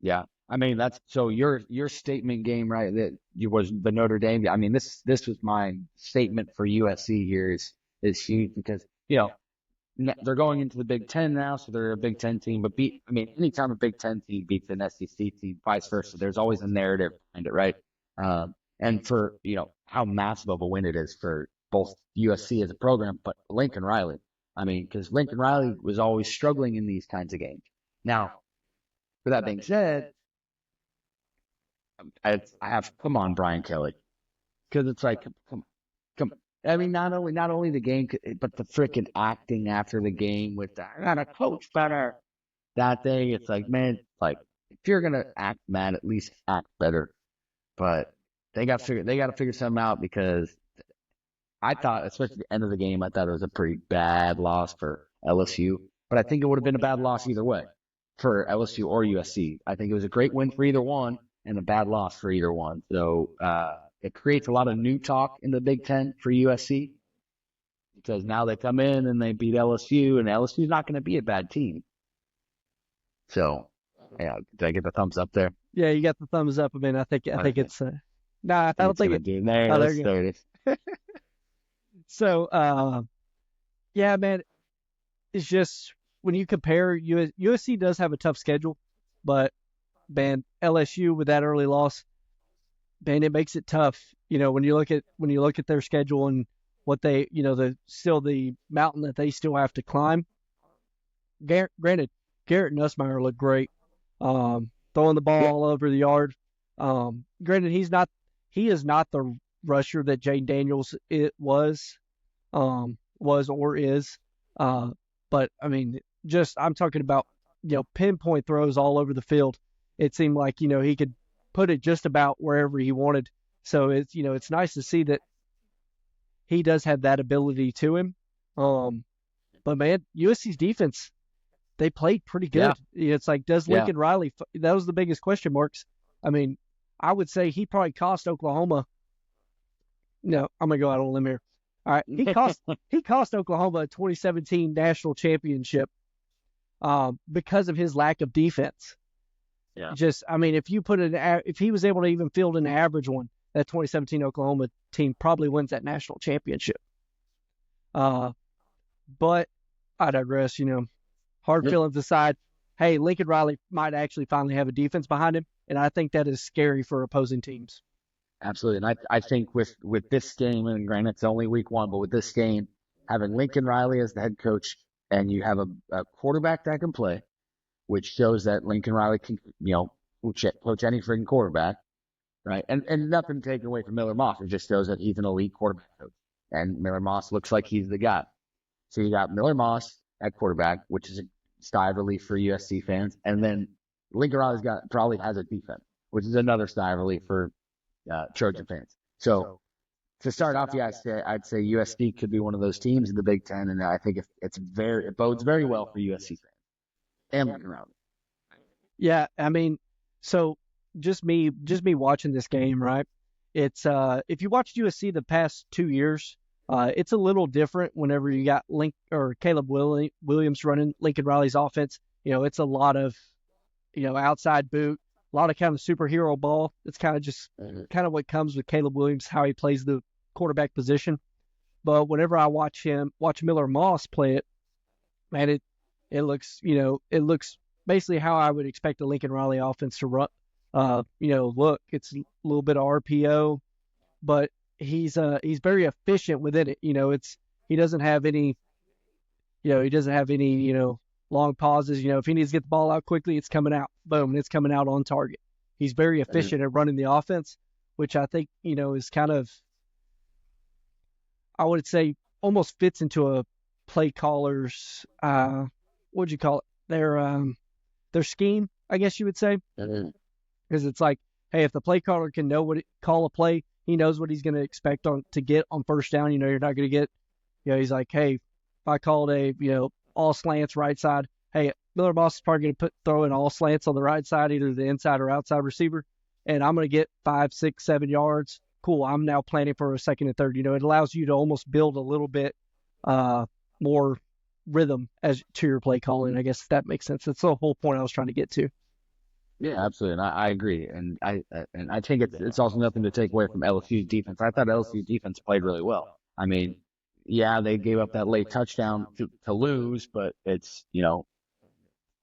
Speaker 2: Yeah. I mean, that's so your statement game, right? That was the Notre Dame. I mean, this was my statement for USC here is huge because, they're going into the Big Ten now, so they're a Big Ten team. But anytime a Big Ten team beats an SEC team, vice versa, there's always a narrative behind it, right? And for how massive of a win it is for both USC as a program, but Lincoln Riley. I mean, because Lincoln Riley was always struggling in these kinds of games. Now, with that being said, I have come on, Brian Kelly, because it's like come. I mean, not only the game, but the freaking acting after the game with the, I gotta coach better. That thing, it's like, man, like if you're gonna act mad, at least act better. But they got to figure something out because I thought, especially at the end of the game, I thought it was a pretty bad loss for LSU. But I think it would have been a bad loss either way for LSU or USC. I think it was a great win for either one and a bad loss for either one. So it creates a lot of new talk in the Big Ten for USC because now they come in and they beat LSU, and LSU's not going to be a bad team. So, yeah, did I get the thumbs up there?
Speaker 1: Yeah, you got the thumbs up. I mean, I think it's I don't think it.
Speaker 2: There it is.
Speaker 1: So, yeah, man, it's just when you compare USC does have a tough schedule, but man, LSU with that early loss, man, it makes it tough. When you look at their schedule and what they, the mountain that they still have to climb. Granted, Garrett Nussmeier looked great, throwing the ball all over the yard. Granted, he is not the rusher that Jayden Daniels was or is. But I mean, I'm talking about, pinpoint throws all over the field. It seemed like, he could put it just about wherever he wanted. So it's nice to see that he does have that ability to him. But man, USC's defense, they played pretty good. Yeah. It's like, does Lincoln Riley, that was the biggest question marks. I mean, I would say he probably cost Oklahoma. No, I'm going to go out on a limb here. All right. He cost Oklahoma a 2017 national championship because of his lack of defense.
Speaker 2: Yeah.
Speaker 1: If he was able to even field an average one, that 2017 Oklahoma team probably wins that national championship. But I digress, hard feelings aside. Hey, Lincoln Riley might actually finally have a defense behind him, and I think that is scary for opposing teams.
Speaker 2: Absolutely. And I think with this game, and granted it's only week one, but with this game, having Lincoln Riley as the head coach and you have a quarterback that can play, which shows that Lincoln Riley can, coach any freaking quarterback, right? And nothing taken away from Miller Moss. It just shows that he's an elite quarterback coach. And Miller Moss looks like he's the guy. So you got Miller Moss at quarterback, which is a sigh of relief for USC fans. And then Lincoln Riley's probably has a defense, which is another sigh of relief for Trojan fans. So to start off, I'd say USC could be one of those teams in the Big Ten, and I think it bodes very well for USC fans and Lincoln Riley.
Speaker 1: Yeah, I mean, so just me watching this game, right? It's if you watched USC the past 2 years, it's a little different whenever you got Caleb Williams running Lincoln Riley's offense. It's a lot of outside boot, a lot of kind of superhero ball. It's kind of just kind of what comes with Caleb Williams, how he plays the quarterback position. But whenever I watch Miller Moss play it, man, it looks, it looks basically how I would expect a Lincoln Riley offense to run. Look, it's a little bit of RPO, but he's very efficient within it. He doesn't have any, long pauses. If he needs to get the ball out quickly, it's coming out, boom, and it's coming out on target. He's very efficient at running the offense, which I think, is kind of, I would say, almost fits into a play caller's, what'd you call it? Their scheme, I guess you would say. Because it's like, hey, if the play caller can call a play, he knows what he's going to expect to get on first down. You're not going to get, he's like, hey, if I called all slants right side, hey, Miller Moss is probably going to throw in all slants on the right side, either the inside or outside receiver, and I'm going to get 5, 6, 7 yards. Cool, I'm now planning for a second and third. It allows you to almost build a little bit more rhythm as to your play calling. I guess if that makes sense. That's the whole point I was trying to get to.
Speaker 2: Yeah, absolutely, and I agree, and I think it's also nothing to take away from LSU's defense. I thought LSU's defense played really well. I mean, yeah, they gave up that late touchdown to lose, but it's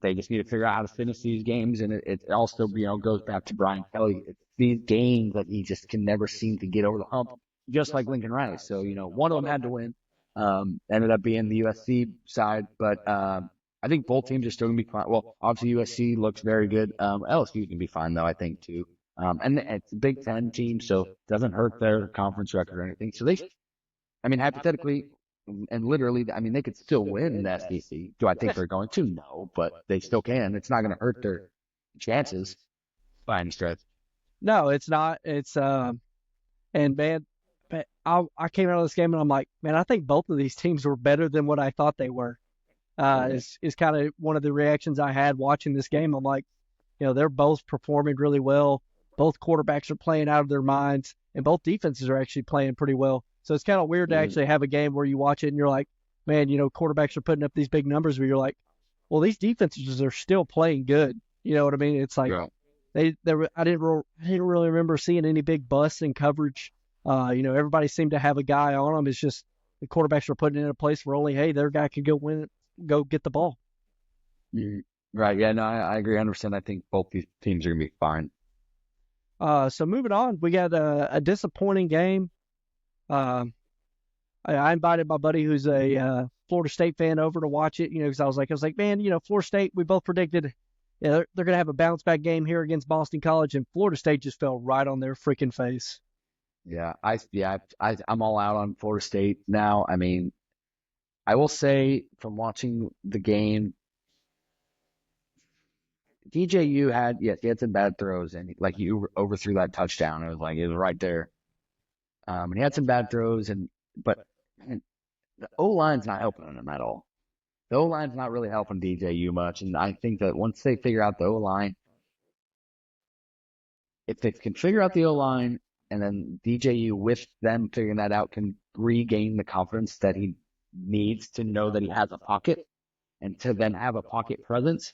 Speaker 2: they just need to figure out how to finish these games, and it also goes back to Brian Kelly. It's these games that he just can never seem to get over the hump, just like Lincoln Riley. So one of them had to win. Ended up being the USC side, but I think both teams are still going to be fine. Well, obviously USC looks very good. LSU can be fine though, I think too. And it's a Big Ten team, so it doesn't hurt their conference record or anything. So hypothetically and literally, they could still win the SEC. Do I think they're going to? No, but they still can. It's not going to hurt their chances by any stretch.
Speaker 1: No, it's not. It's and man, I came out of this game and I'm like, man, I think both of these teams were better than what I thought they were. Is kind of one of the reactions I had watching this game. I'm like, they're both performing really well. Both quarterbacks are playing out of their minds, and both defenses are actually playing pretty well. So it's kind of weird to actually have a game where you watch it and you're like, man, quarterbacks are putting up these big numbers where you're like, well, these defenses are still playing good. You know what I mean? It's like I didn't really remember seeing any big busts in coverage. Everybody seemed to have a guy on them. It's just the quarterbacks are putting it in a place where only, hey, their guy can go get the ball.
Speaker 2: Right. Yeah, no, I agree 100%. I think both these teams are going to be fine.
Speaker 1: So moving on, we got a disappointing game. I invited my buddy who's a Florida State fan over to watch it, because I was like, man, Florida State, we both predicted they're going to have a bounce back game here against Boston College, and Florida State just fell right on their freaking face.
Speaker 2: Yeah, I'm all out on Florida State now. I will say from watching the game, DJU he had some bad throws, and he overthrew that touchdown. It was right there. And he had some bad throws, but the O-line's not helping him at all. The O-line's not really helping DJU much, and I think that once they figure out the O-line, if they can figure out the O-line, and then DJU with them figuring that out can regain the confidence that he needs to know that he has a pocket, and to then have a pocket presence.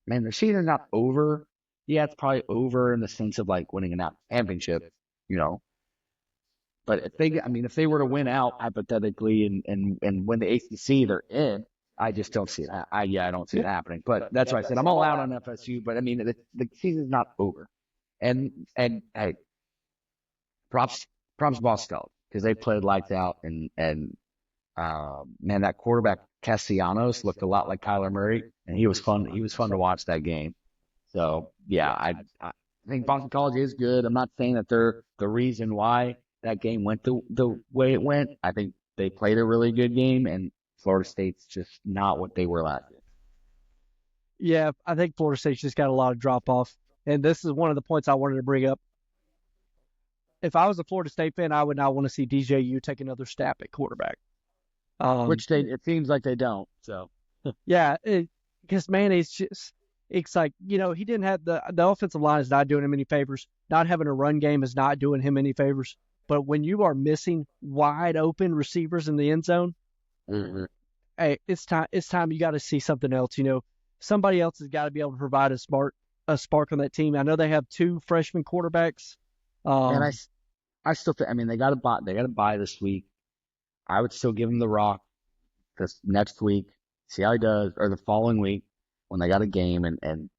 Speaker 2: Man, the season's not over. Yeah, it's probably over in the sense of winning a championship, But if they were to win out hypothetically and win the ACC, they're in. I just don't see that. I don't see it happening. But that's why I said I'm all out on FSU. But the season's not over. And hey, props Boston College, because they played lights out and man, that quarterback Castellanos looked a lot like Kyler Murray, and he was fun. He was fun to watch that game. So yeah, I think Boston College is good. I'm not saying that they're the reason why that game went the way it went. I think they played a really good game, and Florida State's just not what they were last year.
Speaker 1: Yeah, I think Florida State's just got a lot of drop off, and this is one of the points I wanted to bring up. If I was a Florida State fan, I would not want to see DJU take another stab at quarterback.
Speaker 2: Which it seems like they don't. So
Speaker 1: yeah, because man, it's like, he didn't have the offensive line is not doing him any favors. Not having a run game is not doing him any favors. But when you are missing wide open receivers in the end zone, hey, it's time you got to see something else. Somebody else has got to be able to provide a smart a spark on that team. I know they have 2 freshman quarterbacks.
Speaker 2: And I still think, I mean, they got to buy this week. I would still give him the rock this next week, see how he does, or the following week when they got a game. And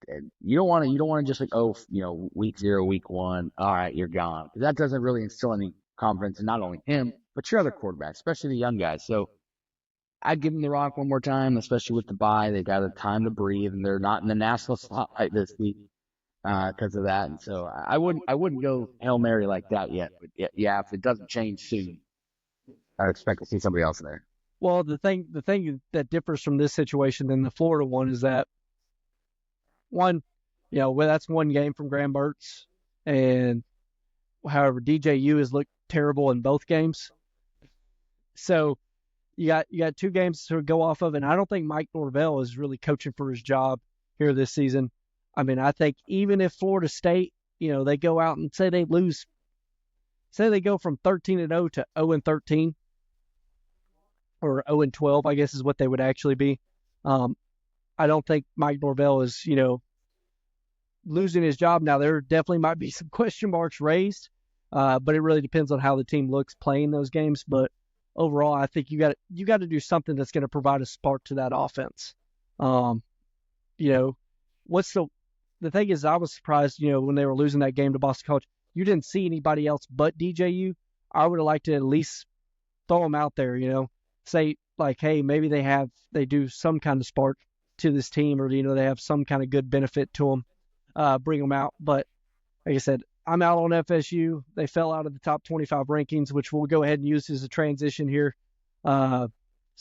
Speaker 2: you don't want to just like, oh, week 0, week 1, all right, you're gone. 'Cause that doesn't really instill any confidence in not only him, but your other quarterbacks, especially the young guys. So I'd give them the rock one more time, especially with the bye. They got a time to breathe, and they're not in the national spotlight this week because of that. And so I wouldn't go Hail Mary like that yet. But yeah, if it doesn't change soon, I expect to see somebody else in there.
Speaker 1: Well, the thing that differs from this situation than the Florida one is that one, that's one game from Graham Mertz, and however DJU has looked terrible in both games. So you got 2 games to go off of, and I don't think Mike Norvell is really coaching for his job here this season. I mean, I think even if Florida State, they go out and say they lose, say they go from 13-0 to 0-13, or 0-12, I guess is what they would actually be. I don't think Mike Norvell is, losing his job. Now, there definitely might be some question marks raised, but it really depends on how the team looks playing those games. But overall, I think you got to do something that's going to provide a spark to that offense. What's the thing is, I was surprised, when they were losing that game to Boston College, you didn't see anybody else but DJU. I would have liked to at least throw them out there, say like, hey, maybe they do some kind of spark to this team, or, they have some kind of good benefit to them, bring them out. But like I said, I'm out on FSU. They fell out of the top 25 rankings, which we'll go ahead and use as a transition here. So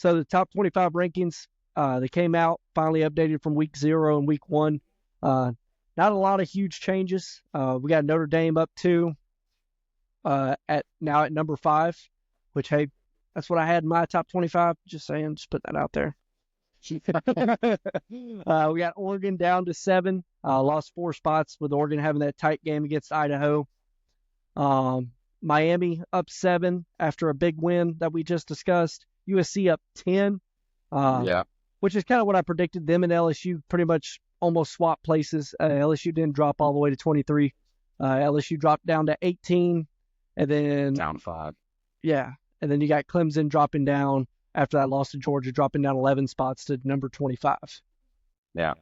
Speaker 1: the top 25 rankings, they came out, finally updated from week 0 and week 1. Not a lot of huge changes. We got Notre Dame up 2 at number 5, which, hey, that's what I had in my top 25. Just saying, just put that out there. We got Oregon down to 7, lost 4 spots with Oregon having that tight game against Idaho. Miami up 7 after a big win that we just discussed. USC up 10, which is kind of what I predicted. Them and LSU pretty much almost swapped places. LSU didn't drop all the way to 23. LSU dropped down to 18, and then
Speaker 2: down 5.
Speaker 1: Yeah, and then you got Clemson dropping down after that loss to Georgia, dropping down 11 spots to number 25.
Speaker 2: Yeah.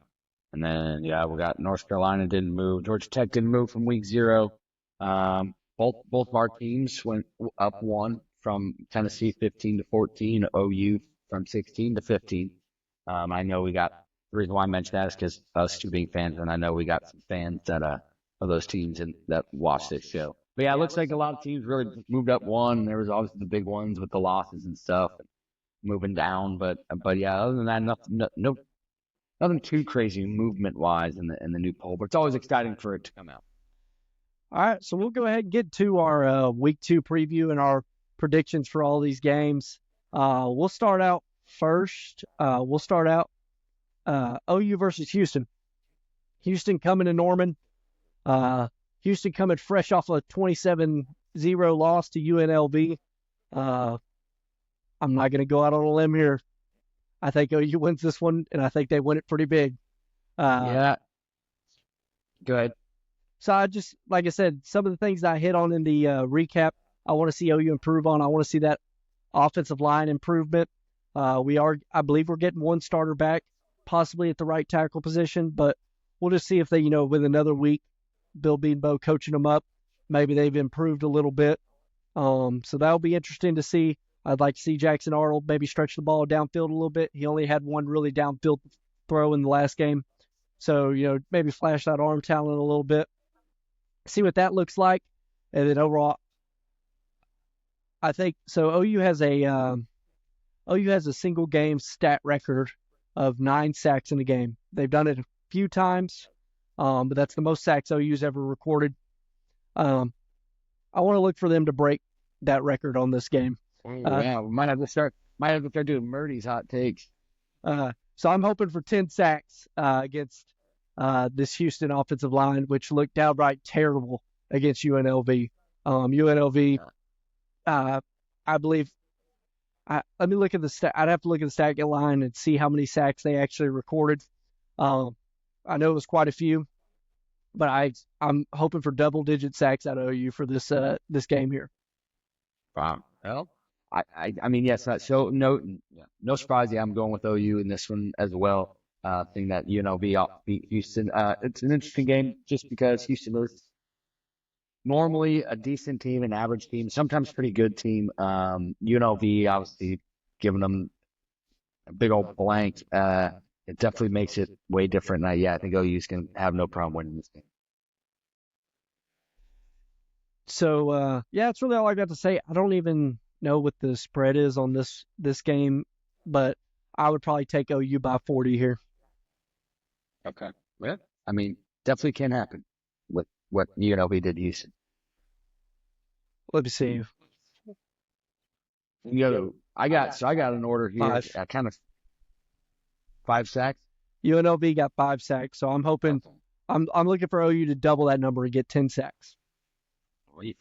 Speaker 2: And then, we got North Carolina didn't move. Georgia Tech didn't move from week 0. Both of our teams went up 1 from Tennessee 15-14, OU from 16-15. I know we got, the reason why I mentioned that is because us 2 being fans, and I know we got some fans that of those teams that watch this show. But yeah, it looks like a lot of teams really moved up 1. There was obviously the big ones with the losses and stuff, moving down. But yeah, other than that, nothing too crazy movement wise in the new poll. But it's always exciting for it to come out.
Speaker 1: All right, so we'll go ahead and get to our week 2 preview and our predictions for all these games. We'll start out first. OU versus Houston. Houston coming to Norman. Houston coming fresh off a 27-0 loss to UNLV. I'm not going to go out on a limb here. I think OU wins this one, and I think they win it pretty big.
Speaker 2: Yeah. Go ahead.
Speaker 1: So like I said, some of the things I hit on in the recap, I want to see OU improve on. I want to see that offensive line improvement. I believe we're getting 1 starter back, possibly at the right tackle position, but we'll just see if they, with another week, Bill Beanbo coaching them up, maybe they've improved a little bit. So that'll be interesting to see. I'd like to see Jackson Arnold maybe stretch the ball downfield a little bit. He only had 1 really downfield throw in the last game. So, maybe flash that arm talent a little bit. See what that looks like. And then overall, I think so. OU has a single game stat record of 9 sacks in a game. They've done it a few times, but that's the most sacks OU's ever recorded. I want to look for them to break that record on this game.
Speaker 2: Yeah, we might have to start doing Murdy's hot takes.
Speaker 1: So I'm hoping for 10 sacks against this Houston offensive line, which looked downright terrible against UNLV. UNLV, I believe. Let me look at the stat. I'd have to look at the stat line and see how many sacks they actually recorded. I know it was quite a few. but I'm hoping for double-digit sacks out of OU for this game here.
Speaker 2: Well, I mean, yes. So no surprise. Yeah, I'm going with OU in this one as well. Thing that UNLV beat Houston. It's an interesting game just because Houston is normally a decent team, an average team, sometimes pretty good team. UNLV obviously giving them a big old blank. It definitely makes it way different. And I think OU's going to have no problem winning this game.
Speaker 1: So it's really all I got to say. I don't even know what the spread is on this game, but I would probably take OU by 40 here.
Speaker 2: Okay. Yeah. I mean, definitely can happen with what UNLV did to Houston.
Speaker 1: Let me see.
Speaker 2: I got an order here. Kind of 5 sacks.
Speaker 1: UNLV got 5 sacks, so I'm hoping I'm looking for OU to double that number and get 10 sacks.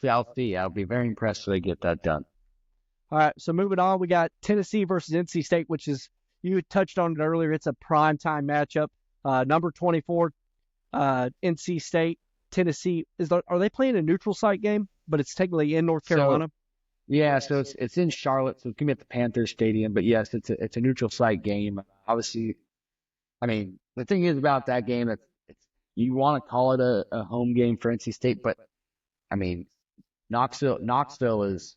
Speaker 2: I'll see. I'll be very impressed if they get that done.
Speaker 1: All right, so moving on, we got Tennessee versus NC State, which is, you touched on it earlier, it's a primetime matchup. Number 24, NC State, Tennessee. Are they playing a neutral site game? But it's technically in North Carolina.
Speaker 2: So it's in Charlotte, so it's gonna be at the Panthers Stadium. But yes, it's a neutral site game. Obviously, I mean, the thing is about that game, you want to call it a home game for NC State, but I mean, Knoxville is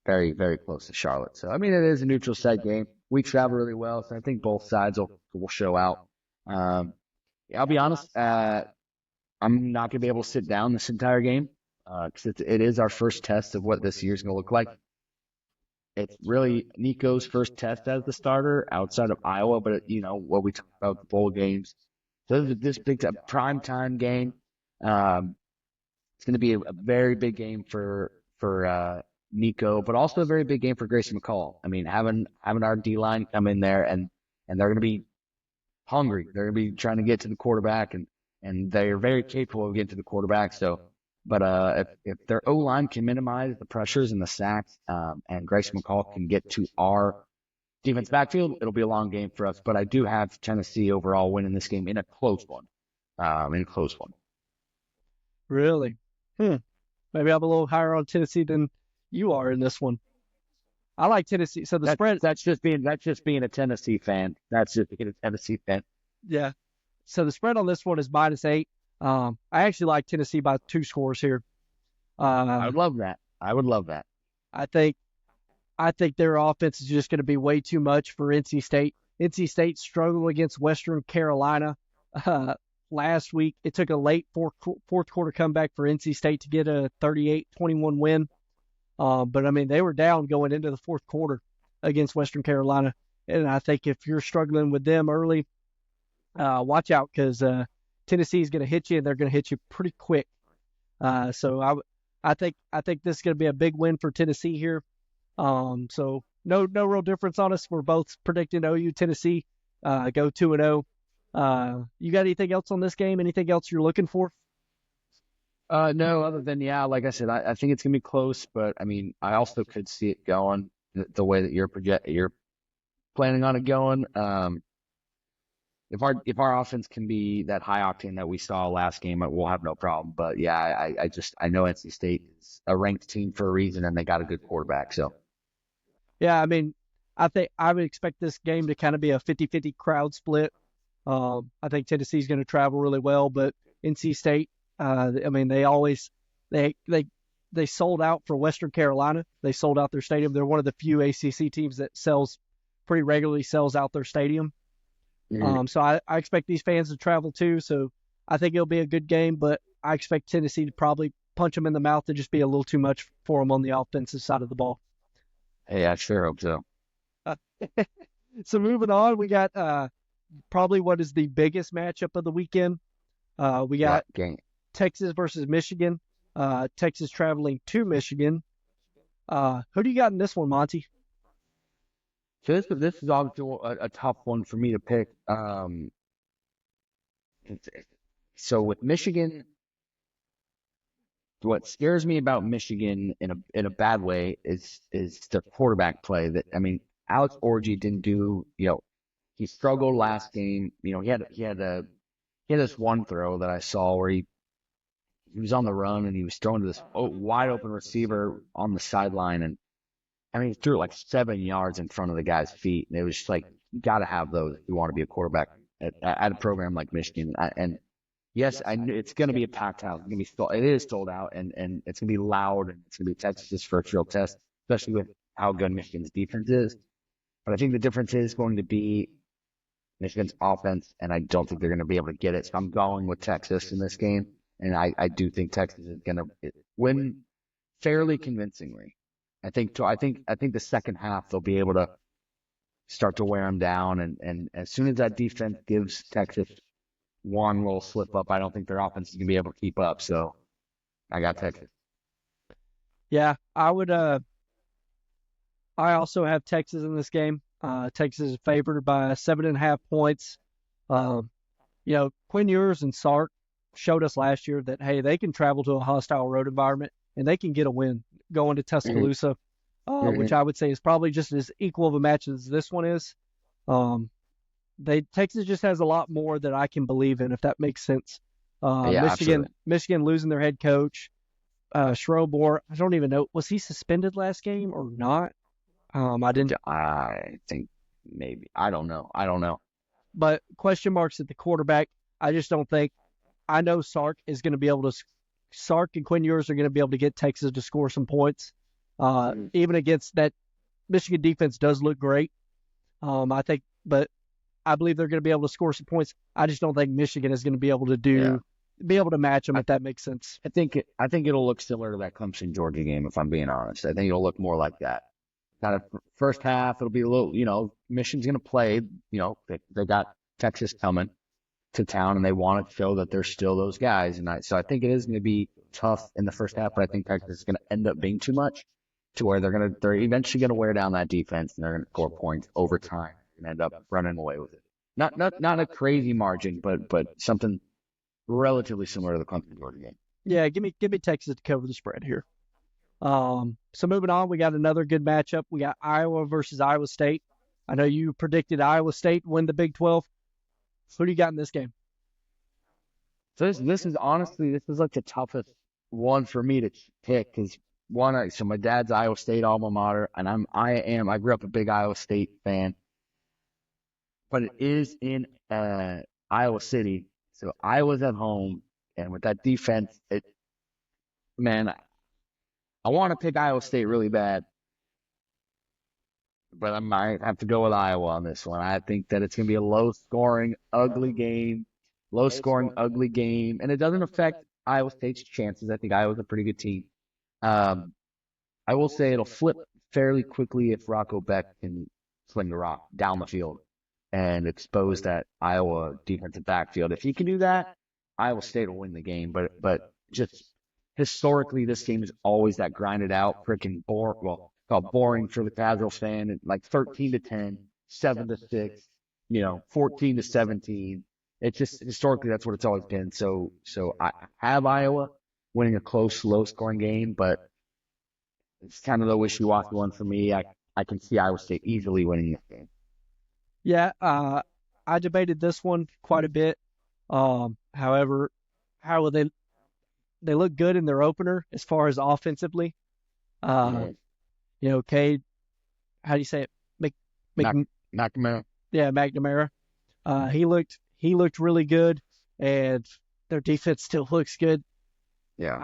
Speaker 2: very, very close to Charlotte. So I mean, it is a neutral site game. We travel really well, so I think both sides will show out. I'll be honest, I'm not gonna be able to sit down this entire game. Because it is our first test of what this year's going to look like. It's really Nico's first test as the starter outside of Iowa, but what we talk about, the bowl games. So this big primetime game. It's going to be a very big game for Nico, but also a very big game for Grayson McCall. I mean, having our D-line come in there and they're going to be hungry. They're going to be trying to get to the quarterback, and they're very capable of getting to the quarterback. But if their O-line can minimize the pressures and the sacks, and Grayson McCall can get to our defense backfield, it'll be a long game for us. But I do have Tennessee overall winning this game in a close one.
Speaker 1: Really? Maybe I'm a little higher on Tennessee than you are in this one. I like Tennessee. So the spread.
Speaker 2: That's just being a Tennessee fan. That's just being a Tennessee fan.
Speaker 1: Yeah. So the spread on this one is -8. I actually like Tennessee by 2 scores here.
Speaker 2: I would love that.
Speaker 1: I think their offense is just going to be way too much for NC State. NC State struggled against Western Carolina last week. It took a late fourth quarter comeback for NC State to get a 38-21 win. But I mean, they were down going into the fourth quarter against Western Carolina. And I think if you're struggling with them early, watch out, because Tennessee is going to hit you, and they're going to hit you pretty quick. So I think this is going to be a big win for Tennessee here. So no real difference on us. We're both predicting OU Tennessee go 2-0. You got anything else on this game? Anything else you're looking for?
Speaker 2: No, other than, like I said, I think it's going to be close, but I mean, I also could see it going the way that you're planning on it going. If our offense can be that high octane that we saw last game, we'll have no problem. But yeah, I know NC State is a ranked team for a reason, and they got a good quarterback. So
Speaker 1: yeah, I mean, I think I would expect this game to kind of be a 50-50 crowd split. I think Tennessee's going to travel really well, but NC State, I mean, they sold out for Western Carolina. They sold out their stadium. They're one of the few ACC teams that pretty regularly sells out their stadium. So I expect these fans to travel too. So I think it'll be a good game, but I expect Tennessee to probably punch them in the mouth and just be a little too much for them on the offensive side of the ball.
Speaker 2: Hey, I sure hope so.
Speaker 1: So moving on, we got probably what is the biggest matchup of the weekend. We got Texas versus Michigan. Texas traveling to Michigan. Who do you got in this one, Monty?
Speaker 2: So this is obviously a tough one for me to pick. So with Michigan, what scares me about Michigan in a bad way is the quarterback play. That, I mean, Alex Orji didn't do. He struggled last game. He had this one throw that I saw where he he was on the run and he was throwing to this wide open receiver on the sideline. And I mean, he threw it like 7 yards in front of the guy's feet. And it was just like, you got to have those if you want to be a quarterback at a program like Michigan. And yes, it's going to be a packed house. It is sold out, and it's going to be loud, and it's going to be Texas's first real test, especially with how good Michigan's defense is. But I think the difference is going to be Michigan's offense, and I don't think they're going to be able to get it. So I'm going with Texas in this game, and I do think Texas is going to win fairly convincingly. I think the second half they'll be able to start to wear them down, and as soon as that defense gives Texas one little slip up, I don't think their offense is going to be able to keep up. So I got Texas.
Speaker 1: Yeah, I would. I also have Texas in this game. Texas is favored by 7.5 points. Quinn Ewers and Sark showed us last year that, hey, they can travel to a hostile road environment and they can get a win going to Tuscaloosa, which I would say is probably just as equal of a match as this one is. Texas just has a lot more that I can believe in, if that makes sense. Michigan losing their head coach, Schroeder. I don't even know, was he suspended last game or not?
Speaker 2: I think maybe. I don't know.
Speaker 1: But question marks at the quarterback. I just don't think. I know Sark and Quinn Ewers are going to be able to get Texas to score some points. Even against that Michigan defense does look great. But I believe they're going to be able to score some points. I just don't think Michigan is going to be able to match them, if that makes sense.
Speaker 2: I think it'll look similar to that Clemson Georgia game, if I'm being honest. I think it'll look more like that. Kind of first half, it'll be a little, Michigan's going to play. They got Texas coming to town, and they want to show that they're still those guys. So I think it is going to be tough in the first half, but I think Texas is going to end up being too much to where they're eventually going to wear down that defense, and they're going to score points over time and end up running away with it. Not a crazy margin, but something relatively similar to the Clemson Georgia game.
Speaker 1: Yeah, give me Texas to cover the spread here. So moving on, we got another good matchup. We got Iowa versus Iowa State. I know you predicted Iowa State win the Big 12. Who do you got in this game?
Speaker 2: So this is like the toughest one for me to pick, because so my dad's Iowa State alma mater, and I grew up a big Iowa State fan, but it is in Iowa City, so Iowa's at home, and with that defense, I want to pick Iowa State really bad, but I might have to go with Iowa on this one. I think that it's going to be a low-scoring, ugly game, and it doesn't affect Iowa State's chances. I think Iowa's a pretty good team. I will say it'll flip fairly quickly if Rocco Beck can sling the rock down the field and expose that Iowa defensive backfield. If he can do that, Iowa State will win the game. But just historically, this game is always that grinded out, freaking boring. Well, called boring for the casual fan. Like 13-10, 7-6, 14-17. It's just historically that's what it's always been. So I have Iowa winning a close, low-scoring game, but it's kind of the wishy-washy one for me. I can see Iowa State easily winning this game.
Speaker 1: Yeah, I debated this one quite a bit. However, how will they look good in their opener as far as offensively? Cade, how do you say it?
Speaker 2: McNamara.
Speaker 1: Yeah, McNamara. He looked really good, and their defense still looks good.
Speaker 2: Yeah.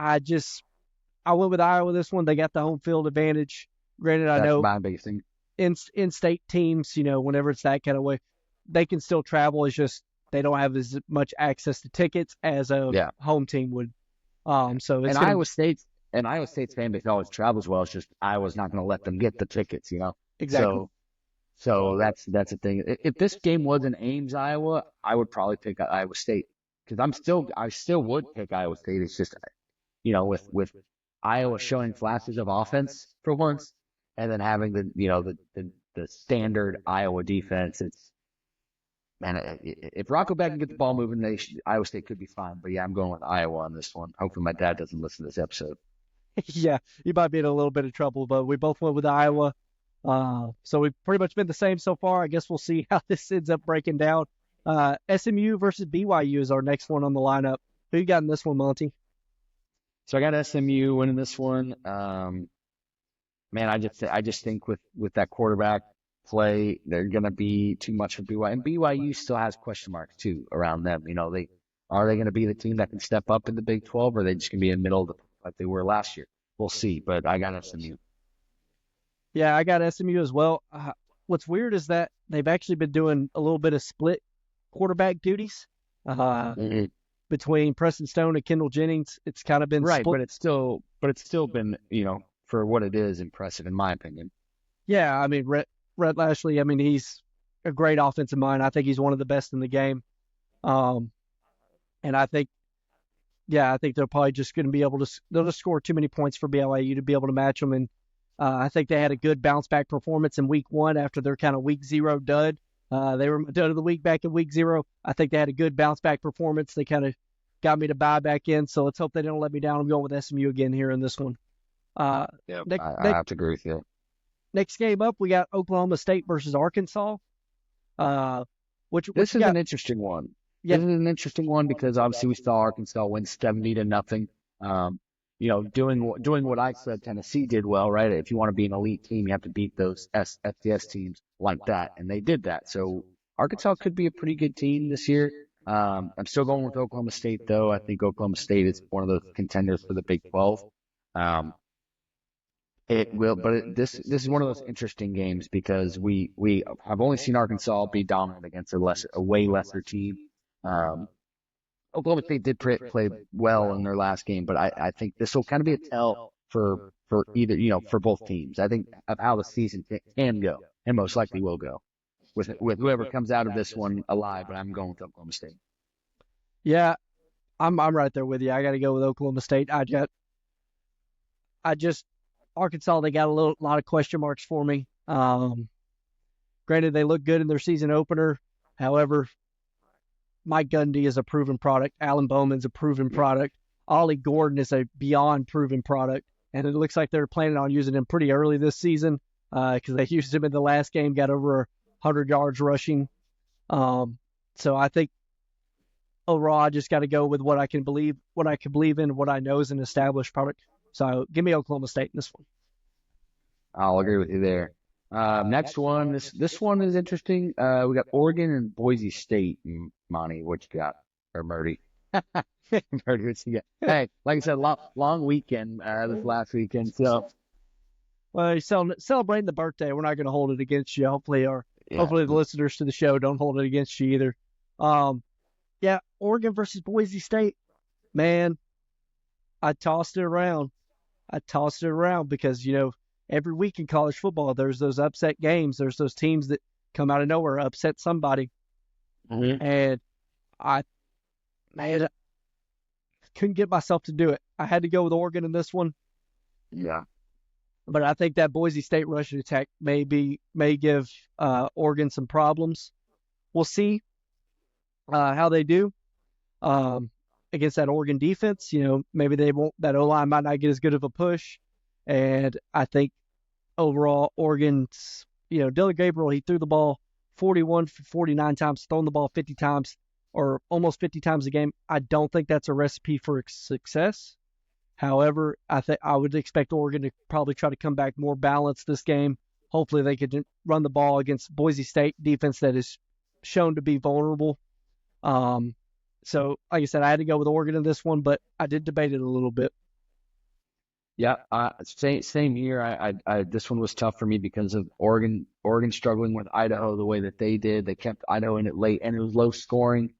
Speaker 1: I went with Iowa this one. They got the home field advantage. Granted, I know
Speaker 2: my biggest thing.
Speaker 1: In-state teams, whenever it's that kind of way, they can still travel. It's just they don't have as much access to tickets as a home team would. Iowa State's
Speaker 2: fan base always travels well. It's just Iowa's not going to let them get the tickets,
Speaker 1: Exactly.
Speaker 2: So that's the thing. If this game was in Ames, Iowa, I would probably pick Iowa State, because I still would pick Iowa State. It's just, with Iowa showing flashes of offense for once, and then having the standard Iowa defense. If Rocco Beck can get the ball moving, Iowa State could be fine. But yeah, I'm going with Iowa on this one. Hopefully my dad doesn't listen to this episode.
Speaker 1: Yeah, you might be in a little bit of trouble, but we both went with Iowa. So we've pretty much been the same so far. I guess we'll see how this ends up breaking down. SMU versus BYU is our next one on the lineup. Who you got in this one, Monty?
Speaker 2: So I got SMU winning this one. Man, I just think with that quarterback play, they're gonna be too much for BYU, and BYU still has question marks too around them. Are they gonna be the team that can step up in the Big 12, or are they just gonna be in the middle of like they were last year? We'll see, but I got SMU.
Speaker 1: Yeah, I got SMU as well. What's weird is that they've actually been doing a little bit of split quarterback duties
Speaker 2: Mhm.
Speaker 1: between Preston Stone and Kendall Jennings. It's kind of been
Speaker 2: Right,
Speaker 1: split.
Speaker 2: but it's still been, for what it is, impressive in my opinion.
Speaker 1: Yeah, I mean, Rhett Lashley, I mean, he's a great offensive mind. I think he's one of the best in the game. Um, and I think they're probably just going to be able to, they'll just score too many points for BYU to be able to match them. And I think they had a good bounce back performance in week 1 after their kind of week 0 dud. They were dud of the week back in week 0. I think they had a good bounce back performance. They kind of got me to buy back in. So let's hope they don't let me down. I'm going with SMU again here in this one.
Speaker 2: Yeah,
Speaker 1: Next,
Speaker 2: I have to agree with you.
Speaker 1: next game up, we got Oklahoma State versus Arkansas.
Speaker 2: This is an interesting one.
Speaker 1: Yeah.
Speaker 2: This is an interesting one because obviously we saw Arkansas win 70-0. Doing what I said Tennessee did well, right? If you want to be an elite team, you have to beat those FCS teams like that, and they did that. So Arkansas could be a pretty good team this year. I'm still going with Oklahoma State, though. I think Oklahoma State is one of those contenders for the Big 12. This is one of those interesting games because we have only seen Arkansas be dominant against a way lesser team. Oklahoma State did play well in their last game, but I think this will kind of be a tell for either, for both teams. I think of how the season can go, and most likely will go with whoever comes out of this one alive. But I'm going with Oklahoma State.
Speaker 1: Yeah, I'm right there with you. I got to go with Oklahoma State. Arkansas, they got a lot of question marks for me. Granted, they look good in their season opener. However, Mike Gundy is a proven product. Alan Bowman's a proven product. Ollie Gordon is a beyond proven product. And it looks like they're planning on using him pretty early this season because they used him in the last game, got over 100 yards rushing. So I think overall, I just got to go with what I can believe in, what I know is an established product. So give me Oklahoma State in this one.
Speaker 2: I'll agree with you there. Next one, this one is interesting. We got Oregon and Boise State. Monty, what you got? Or Murdy? Murdy, what you got? Hey, like I said, long weekend this last weekend. So,
Speaker 1: well, you're celebrating the birthday. We're not going to hold it against you. Hopefully the listeners to the show don't hold it against you either. Yeah, Oregon versus Boise State. Man, I tossed it around because, every week in college football, there's those upset games. There's those teams that come out of nowhere, upset somebody.
Speaker 2: Mm-hmm.
Speaker 1: And I couldn't get myself to do it. I had to go with Oregon in this one.
Speaker 2: Yeah.
Speaker 1: But I think that Boise State rushing attack may give Oregon some problems. We'll see how they do against that Oregon defense. Maybe that O-line might not get as good of a push. And I think overall Oregon's, Dylan Gabriel, he threw the ball 41 for 49 times, thrown the ball 50 times or almost 50 times a game. I don't think that's a recipe for success. However, I would expect Oregon to probably try to come back more balanced this game. Hopefully they could run the ball against Boise State defense that is shown to be vulnerable. So, like I said, I had to go with Oregon in this one, but I did debate it a little bit.
Speaker 2: Yeah, same here. I this one was tough for me because of Oregon struggling with Idaho the way that they did. They kept Idaho in it late, and it was low scoring.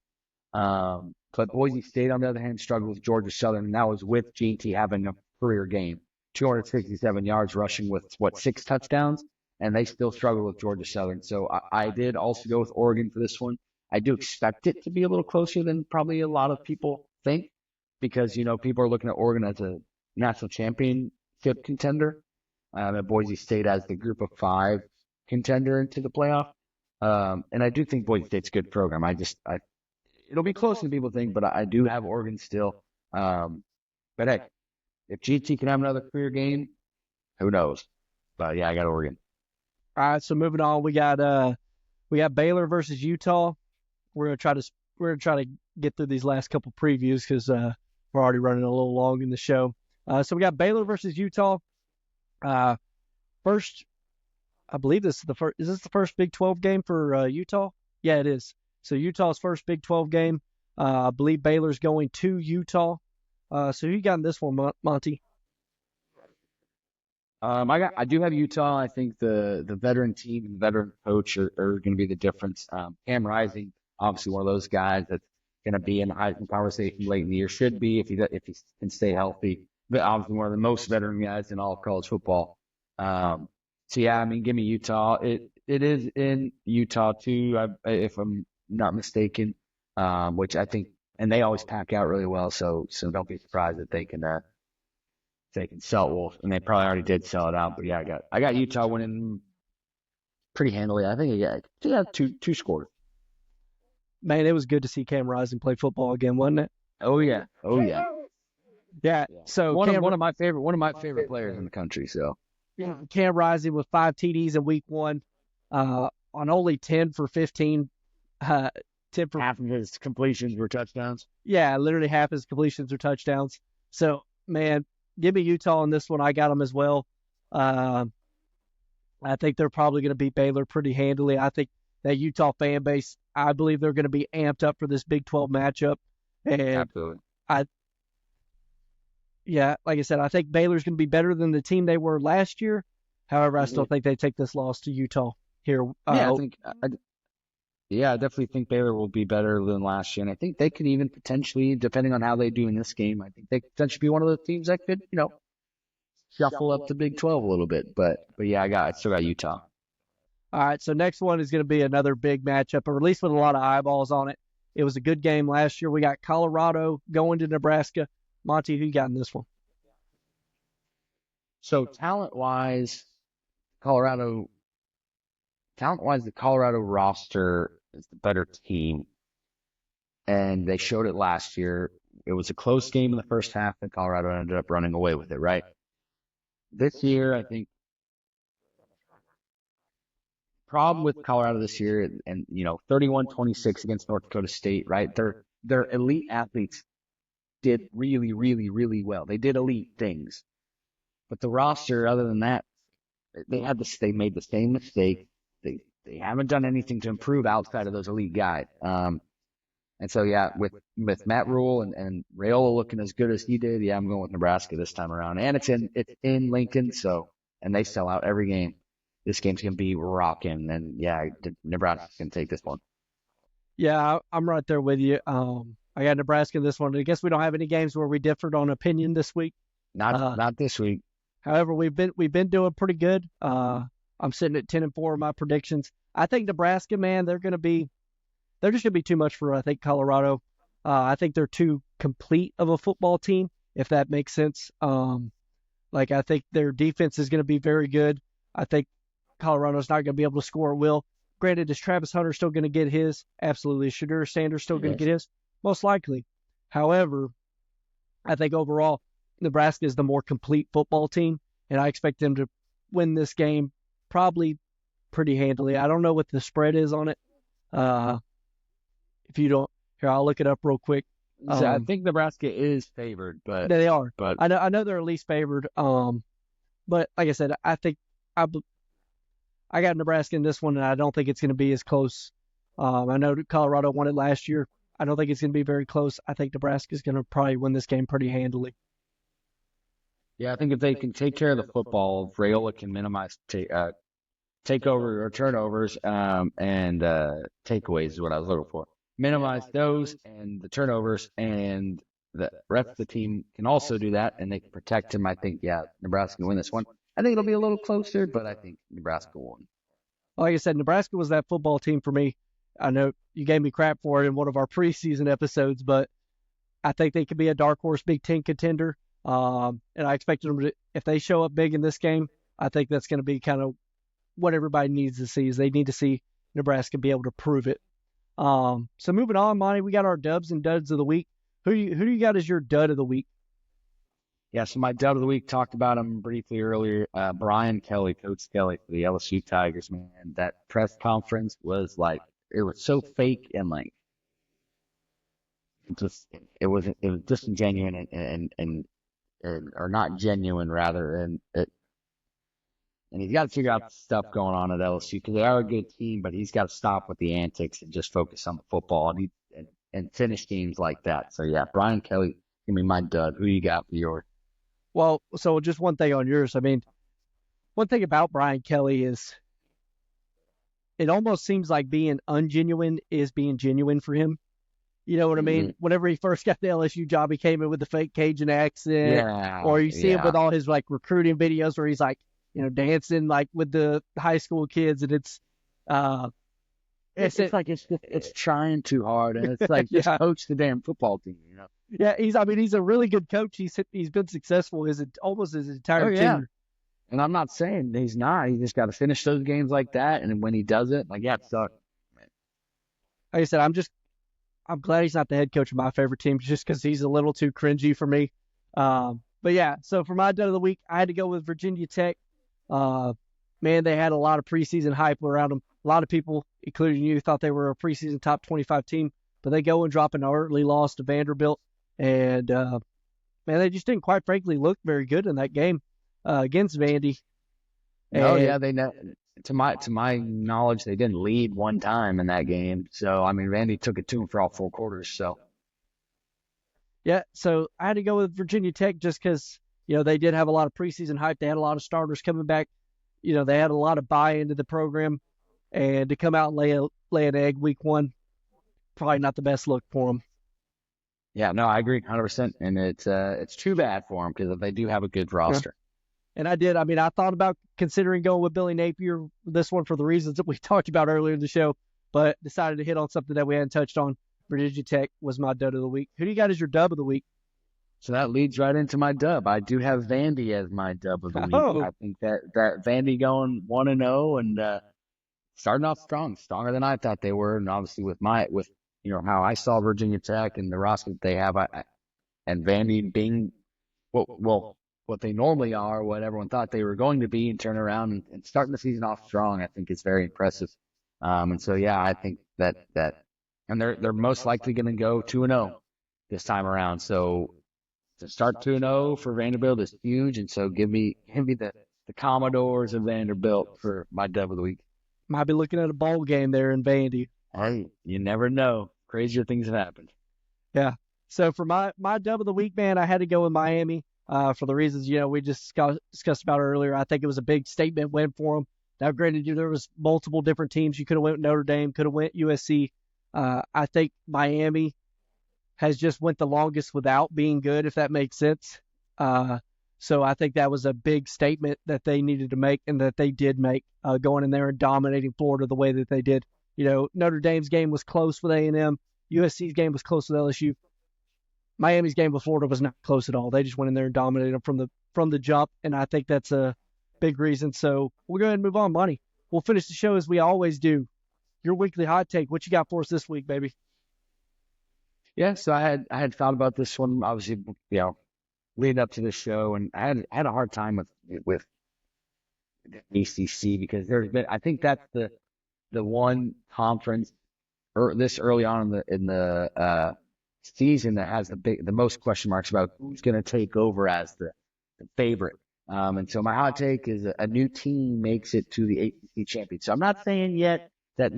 Speaker 2: But Boise State, on the other hand, struggled with Georgia Southern, and that was with GT having a career game, 267 yards rushing with 6 touchdowns, and they still struggled with Georgia Southern. So I did also go with Oregon for this one. I do expect it to be a little closer than probably a lot of people think, because people are looking at Oregon as a national championship contender, and Boise State as the group of 5 contender into the playoff. And I do think Boise State's a good program. It'll be closer than people think, but I do have Oregon still. But hey, if GT can have another career game, who knows? But yeah, I got Oregon.
Speaker 1: All right, so moving on, we got Baylor versus Utah. We're gonna try to get through these last couple previews because We're already running a little long in the show. So we got Baylor versus Utah. First, I believe this is the first. Is this the first Big 12 game for Utah? Yeah, it is. So Utah's first Big 12 game. I believe Baylor's going to Utah. So who you got in this one, Monty?
Speaker 2: I do have Utah. I think the veteran team and the veteran coach are going to be the difference. Cam Rising, obviously one of those guys that's going to be in the Heisman conversation late in the year. Should be if he can stay healthy. But obviously one of the most veteran guys in all of college football. So yeah, I mean, give me Utah. It is in Utah too, if I'm not mistaken. Which I think, and they always pack out really well. So don't be surprised that they can sell Wolf, and they probably already did sell it out. But yeah, I got Utah winning pretty handily. I think they got two scores.
Speaker 1: Man, it was good to see Cam Rising play football again, wasn't it?
Speaker 2: Oh yeah.
Speaker 1: Yeah. So
Speaker 2: one of my favorite players in the country. So
Speaker 1: yeah, Cam Rising with 5 TDs in week 1, on only 10 for 15. 10 for
Speaker 2: half of his completions were touchdowns.
Speaker 1: Yeah, literally half his completions are touchdowns. So man, give me Utah on this one. I got them as well. I think they're probably going to beat Baylor pretty handily. I think that Utah fan base, I believe they're going to be amped up for this Big 12 matchup. And
Speaker 2: absolutely.
Speaker 1: Like I said, I think Baylor's going to be better than the team they were last year. However, I still think they take this loss to Utah here.
Speaker 2: I definitely think Baylor will be better than last year, and I think they could even potentially, depending on how they do in this game, I think they could potentially be one of the teams that could, shuffle up the Big 12 a little bit. But yeah, I still got Utah.
Speaker 1: All right, so next one is going to be another big matchup, or at least with a lot of eyeballs on it. It was a good game last year. We got Colorado going to Nebraska. Monty, who you got in this one?
Speaker 2: So talent-wise, the Colorado roster is the better team, and they showed it last year. It was a close game in the first half, and Colorado ended up running away with it, right? This year, I think, problem with Colorado this year, and 31-26 against North Dakota State, right? Their elite athletes did really, really, really well. They did elite things, but the roster, other than that, they made the same mistake. They haven't done anything to improve outside of those elite guys. And so, yeah, with Matt Rule and Raiola looking as good as he did, yeah, I'm going with Nebraska this time around. And it's in Lincoln, and they sell out every game. This game's going to be rocking, and yeah, Nebraska's going to take this one.
Speaker 1: Yeah, I'm right there with you. I got Nebraska in this one. I guess we don't have any games where we differed on opinion this week.
Speaker 2: Not this week.
Speaker 1: However, we've been doing pretty good. I'm sitting at 10-4 in my predictions. I think Nebraska, man, they're just going to be too much for, I think, Colorado. I think they're too complete of a football team, if that makes sense. I think their defense is going to be very good. I think Colorado's not going to be able to score at will. Granted, is Travis Hunter still going to get his? Absolutely. Is Shadur Sanders still going to get his? Most likely. However, I think overall, Nebraska is the more complete football team, and I expect them to win this game probably pretty handily. I don't know what the spread is on it. If you don't, here, I'll look it up real quick.
Speaker 2: I think Nebraska is favored, but
Speaker 1: they are.
Speaker 2: But
Speaker 1: I know they're at least favored. But like I said, I think I got Nebraska in this one, and I don't think it's going to be as close. I know Colorado won it last year. I don't think it's going to be very close. I think Nebraska is going to probably win this game pretty handily.
Speaker 2: Yeah, I think if they can take care of the football, if Raiola can minimize takeover or turnovers and takeaways is what I was looking for. Minimize those and the turnovers, and the rest of the team can also do that, and they can protect him. I think, yeah, Nebraska can win this one. I think it'll be a little closer, but I think Nebraska won.
Speaker 1: Like I said, Nebraska was that football team for me. I know you gave me crap for it in one of our preseason episodes, but I think they could be a dark horse Big Ten contender. And I expect them to, if they show up big in this game, I think that's going to be kind of what everybody needs to see. Is they need to see Nebraska be able to prove it. So moving on, Monty, we got our dubs and duds of the week. Who do you got as your dud of the week?
Speaker 2: Yeah, so my dud of the week, talked about him briefly earlier. Brian Kelly, Coach Kelly for the LSU Tigers, man. That press conference was it was so fake and it was disingenuous and or not genuine rather, and he's got to figure out the stuff going on at LSU because they are a good team, but he's got to stop with the antics and just focus on the football and finish games like that. So yeah, Brian Kelly, give me my dud. Who you got for yours?
Speaker 1: Well, so just one thing on yours. I mean, one thing about Brian Kelly is it almost seems like being ungenuine is being genuine for him. You know what I mean?
Speaker 2: Mm-hmm.
Speaker 1: Whenever he first got the LSU job, he came in with the fake Cajun accent.
Speaker 2: Yeah,
Speaker 1: Or you see him with all his like recruiting videos where he's like, dancing like with the high school kids, and it's
Speaker 2: like it's trying too hard, and it's like just coach the damn football team,
Speaker 1: Yeah, he's a really good coach. He's been successful almost his entire tenure.
Speaker 2: And I'm not saying he's not. He just got to finish those games like that, and when he does it, like it sucks.
Speaker 1: Like I said, I'm glad he's not the head coach of my favorite team just because he's a little too cringy for me. But yeah, so for my dud of the week, I had to go with Virginia Tech. Man, they had a lot of preseason hype around them. A lot of people, including you, thought they were a preseason top 25 team, but they go and drop an early loss to Vanderbilt. And, man, they just didn't quite frankly look very good in that game against Vandy.
Speaker 2: To my knowledge, they didn't lead one time in that game. So, I mean, Vandy took it to them for all 4 quarters. So,
Speaker 1: yeah, so I had to go with Virginia Tech just because, they did have a lot of preseason hype. They had a lot of starters coming back. They had a lot of buy into the program. And to come out and lay an egg week 1, probably not the best look for them.
Speaker 2: Yeah, no, I agree 100%. And it's too bad for them because they do have a good roster.
Speaker 1: Yeah. And I did. I mean, I thought about considering going with Billy Napier, this one for the reasons that we talked about earlier in the show, but decided to hit on something that we hadn't touched on. Virginia Tech was my dud of the week. Who do you got as your dub of the week?
Speaker 2: So that leads right into my dub. I do have Vandy as my dub of the week.
Speaker 1: Oh.
Speaker 2: I think that Vandy going 1-0 and starting off strong, stronger than I thought they were. And obviously with how I saw Virginia Tech and the roster that they have, and Vandy being what they normally are, what everyone thought they were going to be, and turn around and starting the season off strong, I think is very impressive. And so yeah, I think that and they're most likely going to go 2-0 this time around. So to start 2-0 for Vanderbilt is huge, and so give me the Commodores of Vanderbilt for my dub of the week.
Speaker 1: Might be looking at a bowl game there in Vandy.
Speaker 2: Hey, you never know. Crazier things have happened.
Speaker 1: Yeah. So for my dub of the week, man, I had to go with Miami for the reasons we just discussed about earlier. I think it was a big statement win for them. Now, granted, there was multiple different teams. You could have went Notre Dame, could have went USC. I think Miami has just went the longest without being good, if that makes sense. So I think that was a big statement that they needed to make and that they did make, going in there and dominating Florida the way that they did. Notre Dame's game was close with A&M. USC's game was close with LSU. Miami's game with Florida was not close at all. They just went in there and dominated them from the jump, and I think that's a big reason. So we'll go ahead and move on, Monty. We'll finish the show as we always do. Your weekly hot take. What you got for us this week, baby?
Speaker 2: Yeah, so I had thought about this one, obviously, leading up to the show, and I had a hard time with the ACC because I think that's the one conference this early on in the season that has the most question marks about who's going to take over as the favorite. And so my hot take is a new team makes it to the ACC Championship. So I'm not saying yet that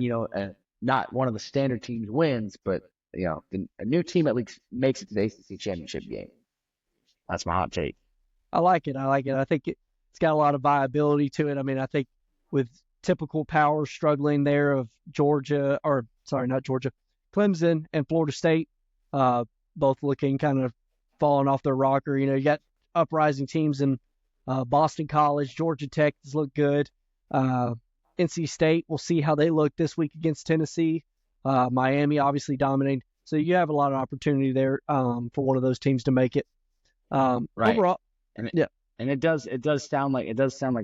Speaker 2: not one of the standard teams wins, but a new team at least makes it to the ACC Championship game. That's my hot take.
Speaker 1: I like it. I think it's got a lot of viability to it. I mean, I think with typical power struggling there of Clemson and Florida State, both looking kind of falling off their rocker. You got uprising teams in Boston College, Georgia Tech has looked good. NC State, we'll see how they look this week against Tennessee. Miami obviously dominating. So you have a lot of opportunity there for one of those teams to make it.
Speaker 2: Right.
Speaker 1: Overall,
Speaker 2: And it does sound like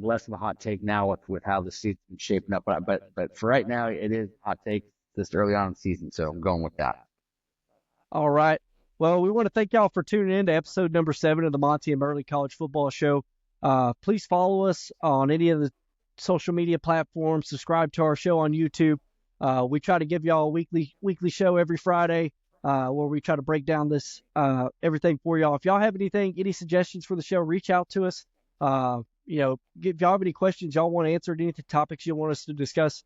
Speaker 2: less of a hot take now with how the season's shaping up. But for right now, it is a hot take this early on in the season. So I'm going with that.
Speaker 1: All right. Well, we want to thank y'all for tuning in to episode number 7 of the Monty and Merle College Football Show. Please follow us on any of the social media platforms. Subscribe to our show on YouTube. We try to give y'all a weekly show every Friday. where we try to break down this everything for y'all. If y'all have any suggestions for the show, reach out to us. If y'all have any questions y'all want answered, any topics you want us to discuss,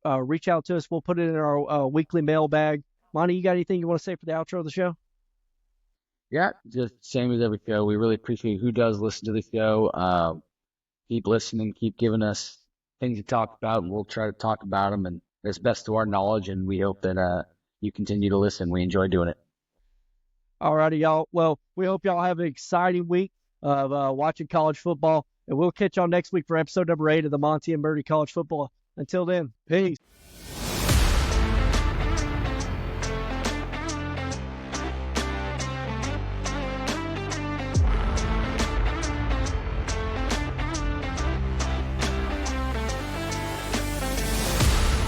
Speaker 1: reach out to us. We'll put it in our weekly mailbag. Monty, you got anything you want to say for the outro of the show?
Speaker 2: Yeah, just same as every show. We really appreciate who does listen to the show. Keep listening, keep giving us things to talk about, and we'll try to talk about them and as best to our knowledge. And we hope that you continue to listen. We enjoy doing it.
Speaker 1: All righty, y'all. Well, we hope y'all have an exciting week of watching college football, and we'll catch y'all next week for episode number 8 of the Monty and Birdie College Football. Until then, peace.